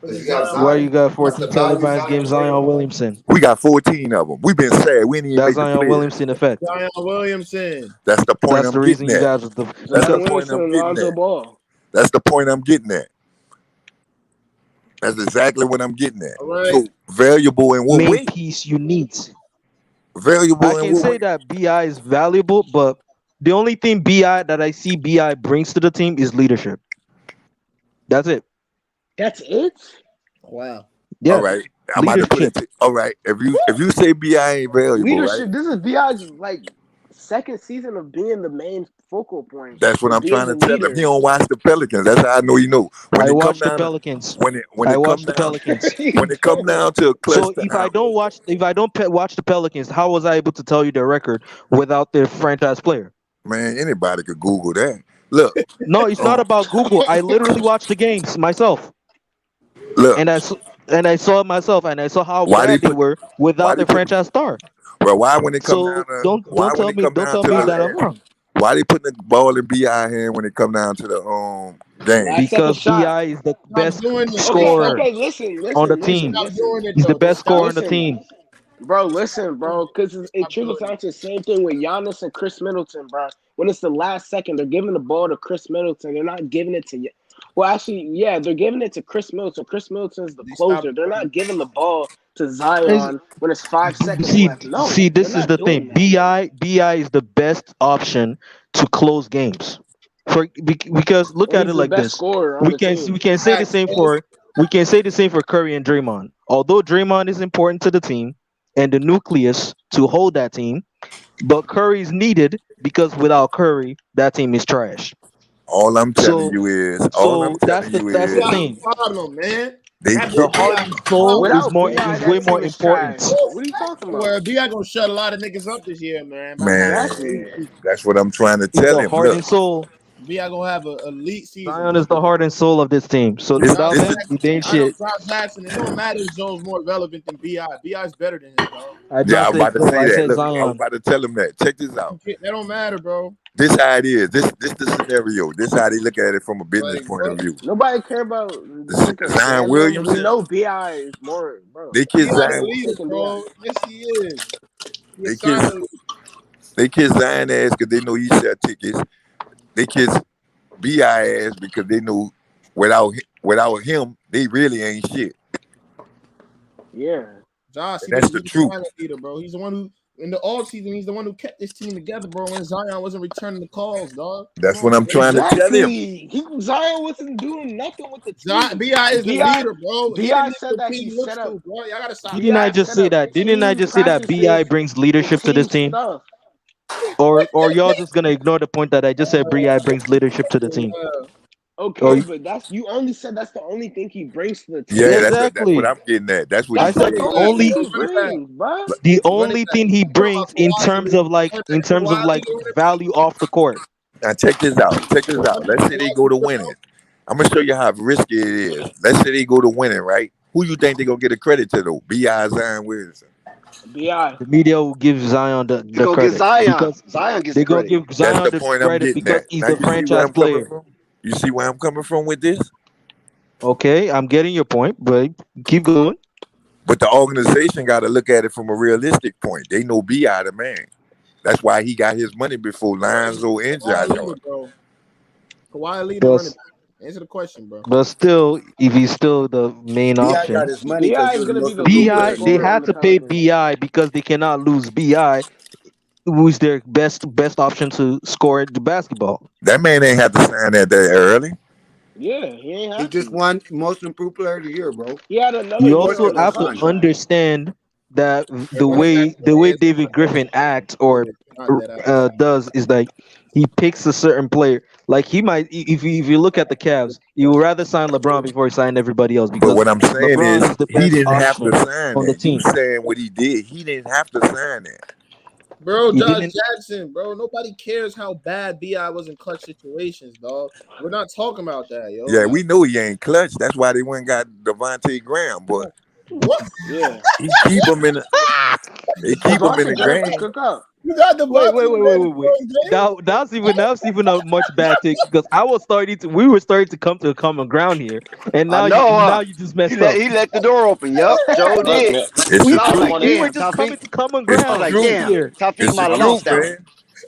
Because Because you got Zion Why Zion. you got That's 14 the value televised Zion games? brings. Zion Williamson. We got 14 of them. We've been sad. We didn't even That's make the Zion playoffs. Williamson effect. Zion Williamson. That's the point That's the I'm reason getting you at. guys was the That's the Zion because point Williamson I'm and getting Lonzo at. Ball. That's the point I'm getting at. That's exactly what I'm getting at. All right. So valuable in what main way? piece you need. I Valuable in can what say way? that Bi is valuable, but the only thing Bi that I see Bi brings to the team is leadership. That's it. That's it. Wow. All Yeah, right. I'm about to put it leadership. to all right. If you say Bi ain't valuable, right? Leadership. This is Bi's like second season of being the main focal point That's what and I'm being trying the to tell him. He leader. don't watch the Pelicans. That's how I know he know. When I it come watch the down to Pelicans. when I it come watch the down Pelicans. when it come down to a clutch So if I time. don't watch, if I don't watch the Pelicans, how was I able to tell you their record without their franchise player? Man, anybody could Google that. Look, No, it's not um, about Google. I literally watched the games myself, look. and and I saw it myself, and I saw how Why they bad they put? were Why without they their put? franchise star. Well, why when it come down So to? Why when it come don't down tell to me the that I'm last? wrong. Why they putting the ball in Bi hand when it come down to the Game. Last second Because shot. Bi is the Stop best doing this. Okay, scorer okay. Listen, on the listen, listen, team. Stop listen. doing it He's the though. best Just stop. scorer on the Listen, team. bro, listen, bro, because it Stop trickles doing down it. to the same thing with Giannis and Chris Middleton, bro. When it's the last second, they're giving the ball to Chris Middleton. They're not giving it to you. Well, actually, yeah, they're giving it to Chris Middleton. Chris Middleton's the They stop closer. They're doing not it. giving the ball to Is- Zion when it's 5 seconds See, left. No, see, they're this is not the doing thing. that. Bi is the best option to close games. Because look And at he's it the like best this. scorer on the We team. can say the Facts. same for Curry and Draymond. Although Draymond is important to the team and the nucleus to hold that team, but Curry's needed because without Curry, that team is trash. All I'm telling So you is, so that's the That's thing. the problem, man. they That The kick. Bi heart and soul problem. is Without more Bi, is way that more team is trash. important. What are you talking about? Well, Bi gonna shut a lot of niggas up this year, man. By the time Man, Exactly. that's what I'm trying to He's tell the him. heart Look, and soul. Bi gonna have a elite season, Zion bro. is the heart and soul of this team. So this Josh without this is them, Jackson, he ain't I know shit. Josh Jackson. It don't matter if Joe's more relevant than Bi. Bi's better than him, dog. I did yeah. I not was say about to Joe. say I that. said Look, I was Zion. about to tell him that. Check this out. That don't matter, bro. This how it is. This the scenario. This how they look at it from a business Like point what? of view. Nobody care about drinking Zion fandom. We Williamson, know Bi is more, bro. they Bi's kiss a Zion. Nobody's leader, taking Bi. bro. Yes, he is. He a They kiss. silent They kiss Zion ass because they know he sell tickets. They kiss Bi ass because they know without him they really ain't shit. Yeah. Josh. And that's the He's a truth. silent leader, bro. He's the one who in the off season. He's the one who kept this team together, bro. When Zion wasn't returning the calls, dog. That's Come what on, I'm bro. trying to tell him. Exactly. Zion wasn't doing nothing with the Zion, team. Bi is the Bi leader, bro. He the Bi nigga said the that he team set looks up. to, bro. Y'all gotta stop Didn't I Bi that. just set say up that? Didn't I team just say that Bi practices brings and leadership to this team team? stuff. Or y'all just gonna ignore the point that I just said Bi brings leadership to the team? Or Okay, but you only said that's the only thing he brings to the Yeah, team. that's what exactly. I'm getting at. That's what he I That's the said said. the only thing only he Run it back. brings, bruh. Run it back. he You talking brings about Kawhi's leader. Run it back. in terms of Kawhi like leader, run it back. value off the court. Now check this out. Check this Run out. it Let's back. say they Kawhi go to leader, winning. bro. I'm gonna show you how risky it is. Let's say they go to winning, right? Who you think they gonna get a credit to though? Bi Zion Williamson. Bi. The media will give Zion You the gonna get credit Zion. because Zion gets they're the gonna credit. give That's Zion the the point I'm credit getting because at. he's Now the you see where franchise I'm coming player. from? You see where I'm coming from with this? Okay, I'm getting your point, but keep going. But the organization got to look at it from a realistic point. They know Bi the man. That's why he got his money before Lonzo and Kawhi Josh leader, Hart. bro. Kawhi leader, run it But back. Answer the question, bro. but still, if he's still the main Bi got option, his money because Bi he is was the gonna be most the leading Bi improved they scorer player. on had the to pay Pelicans. Bi because they cannot lose Bi, who's their best option to score the basketball. That man ain't have to sign that early. Yeah, he ain't He have just to. won most improved player of the year, bro. He had another You Of year course, also they're on his gonna have to sign him. contract. understand that Hey, run it back. the way Answer my David Griffin question. acts or Not that ass. does is like he picks a certain player. Like he might, if you look at the Cavs, you would rather sign LeBron before he signed everybody else But because what I'm saying LeBron is is the he best didn't have to option sign on the that. You team. saying what he did, he didn't have to sign that. Bro, He Josh didn't. Jackson, bro. Nobody cares how bad Bi was in clutch situations, dog. We're not talking about that, yo. Yeah, Like, we know he ain't clutch. That's why they went and got Devontae Graham. But what? Yeah. he keep him in. They keep him in Devontae the Graham can game. cook up. You got the Wait, wait, Devontae wait, wait, Graham wait, wait. throwing games? That's even a much bad take because we were starting to come to a common ground here, and I know, now you just messed up. he let the door open. Yup, Joe Look, did. man, It's So the I was I truth. like, want to. We were damn, just coming Taufik. to common It's I the was ground like, truth. damn, here. Taufik It's the might have truth, lost that one. man.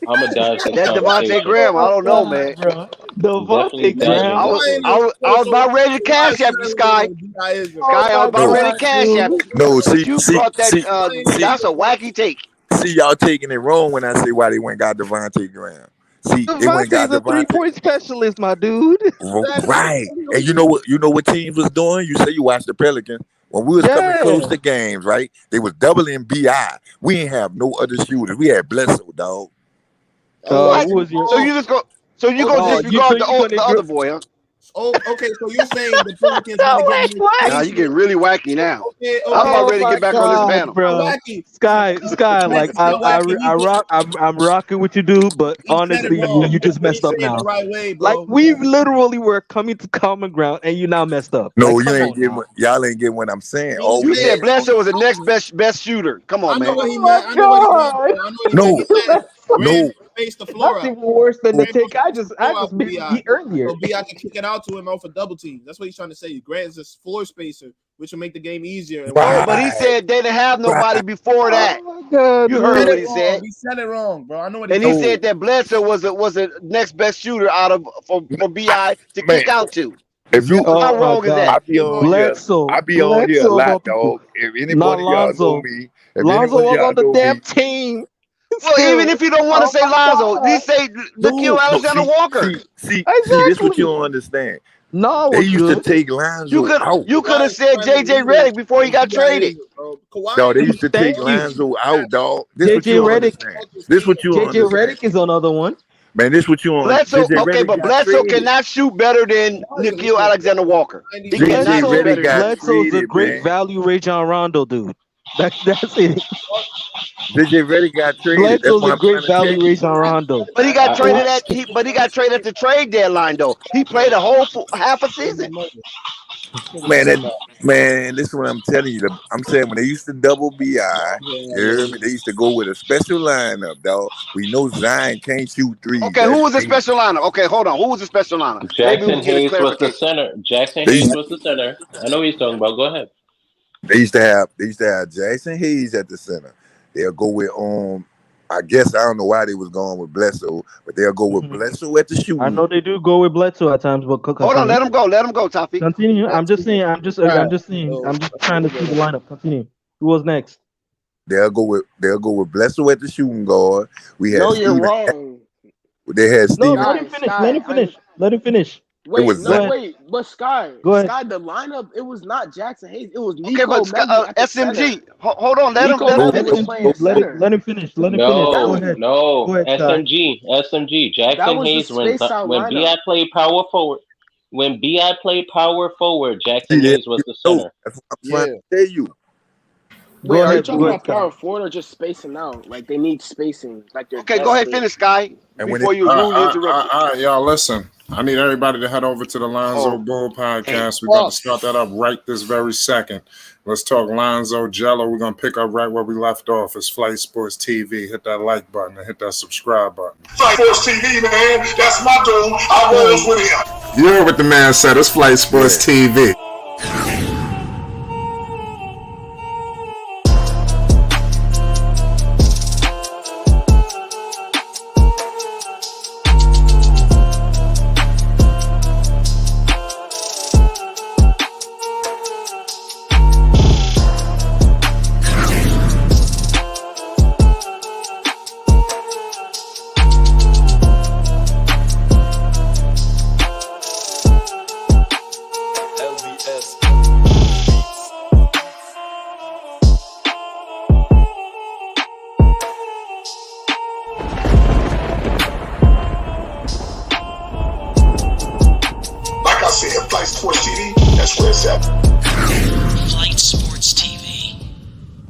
I'm gonna dodge this That Devontae conversation. Graham, I Oh don't know, my God, man. bro. I'm definitely Devontae dodging Graham. I this was, Kawhi one. ain't no I was so about ready to Kawhi cash app you, silent Sky. leader, Bi isn't. Oh Sky, I was my about No, ready to God, cash app dude. you. no. But you brought that, Kawhi ain't no that's a wacky take. See, y'all taking it wrong when I say why they went and got Devontae Graham. See, they went and Devontae got is a Devontae. 3-point specialist, my dude. exactly. Right. And you know what teams was doing? You say you watched the Pelicans. When we was coming close Yeah. to games, right? They was doubling Bi. We ain't have no other shooters. We had Bledsoe, dog. Oh, Who What? was your? So you just go, so you gonna okay. disregard You're gonna the ignore? other boy, huh? Oh, okay. So you're saying the Pelicans want to get Wait, more what? Now you space? getting really wacky now. Okay, I'm about okay. Oh ready to my get back on this God, panel. It's not bro. wacky. Sky, like It's not wacky. I rock, I'm rocking with you, dude. But He said it honestly, wrong. you just But he messed said up it the now. right way, Like bro. we literally were coming to common ground, and you now messed up. Like, No, you come ain't on getting now. what y'all ain't getting what I'm saying. He All You we said, said had. Bledsoe was the next best shooter. Come I on, know man. what he Oh meant. I my know what he meant, bro. God. I know what he meant. No, He said no. Graham space the floor That's out. even worse than the Grant take I supposed just to floor out for made BI. earlier. So BI can kick it out to him off a double team. That's what he's trying to say. Grant is a floor spacer, which will make the game easier. And Oh, but he said they didn't have nobody before that. Oh my God, You heard man. what he said. He said it wrong, bro. I know what he And said. he said that Bledsoe was a next best shooter out of for BI to Man, kick out to. if you, Oh How my wrong is God. I that? be on here. Bledsoe. I be on here a Bledsoe lot, about to dog. If Not anybody y'all know Lonzo. me, if Lonzo anyone was y'all on the know damn me, team. Well, Still. even if you don't want to Oh say my Lonzo, he God. say Nikhil no, Alexander Walker. see, this what you Exactly. don't understand. No, They was used to good. take You Lonzo could out. have said JJ Redick before he got traded. Dog, they used to take Thank you. Lonzo out, dog. This what you JJ don't Redick. understand. This what you don't JJ understand. Redick is another one. Man, this what you on. Bledsoe, JJ okay, Redick but got Bledsoe traded. cannot shoot better than Nikhil Alexander Walker. He JJ cannot shoot Redick better than got him. Bledsoe's a traded, great man. value Ray John Rondo dude. That's it. JJ Redick got traded. That's Bledsoe's what a I'm trying great to tell value Ray you. John Rondo. But he got traded at the trade deadline though. He played a whole half a season. Man, this is what I'm telling you. I'm saying when they used to double BI, you hear me? They used to go with a special lineup, dog. We know Zion can't shoot threes. Okay, who was the special lineup? Okay, hold on. Who was the special lineup? Maybe we Jackson can get a Hayes was the clarification. center. Jackson Hayes was the center. I know what he's talking about. Go ahead. They used to have Jackson Hayes at the center. They'll go with I guess I don't know why they was going with Bledsoe, but they'll go with Bledsoe at the shooting. I know they do go with Bledsoe at times, but Hold on, let him go, Tafi. Continue. I'm just saying. I'm just trying to see the lineup. Continue. Who was next? They'll go with Bledsoe at the shooting guard. We had No, you're Steven. wrong. They had No, Steven. let him finish. Let him finish. Let him finish. Wait, was no, Zion. wait, but Sky, Go ahead. Sky, the lineup, it was not Jackson Hayes, it was Nico Okay, but Melli at the SMG. center. Hold on, let him Nico Melli was finish. playing center. Let him finish. Let him finish. Go ahead. No. Go ahead, Sky. SMG. That Jackson was the Hayes space out when lineup. BI played power forward. When BI played power forward, Jackson See, Hayes was the center. That's what I'm trying to tell you. Wait, are you ahead, talking go about ahead, power forward or just spacing out? Like they need spacing. Like they're Okay, go ahead, desperate. finish, Sky. And when Before you rudely interrupt. All right, y'all, listen. I need everybody to head over to the Lonzo Bull podcast. We're going to start that up right this very second. Let's talk Lonzo Jello. We're going to pick up right where we left off. It's Flight Sports TV. Hit that like button and hit that subscribe button. Flight Sports TV, man. That's my dude. I rolls with him. You heard what the man said. It's Flight Sports TV. Like I said, Flight Sports TV, that's where it's at. Flight Sports.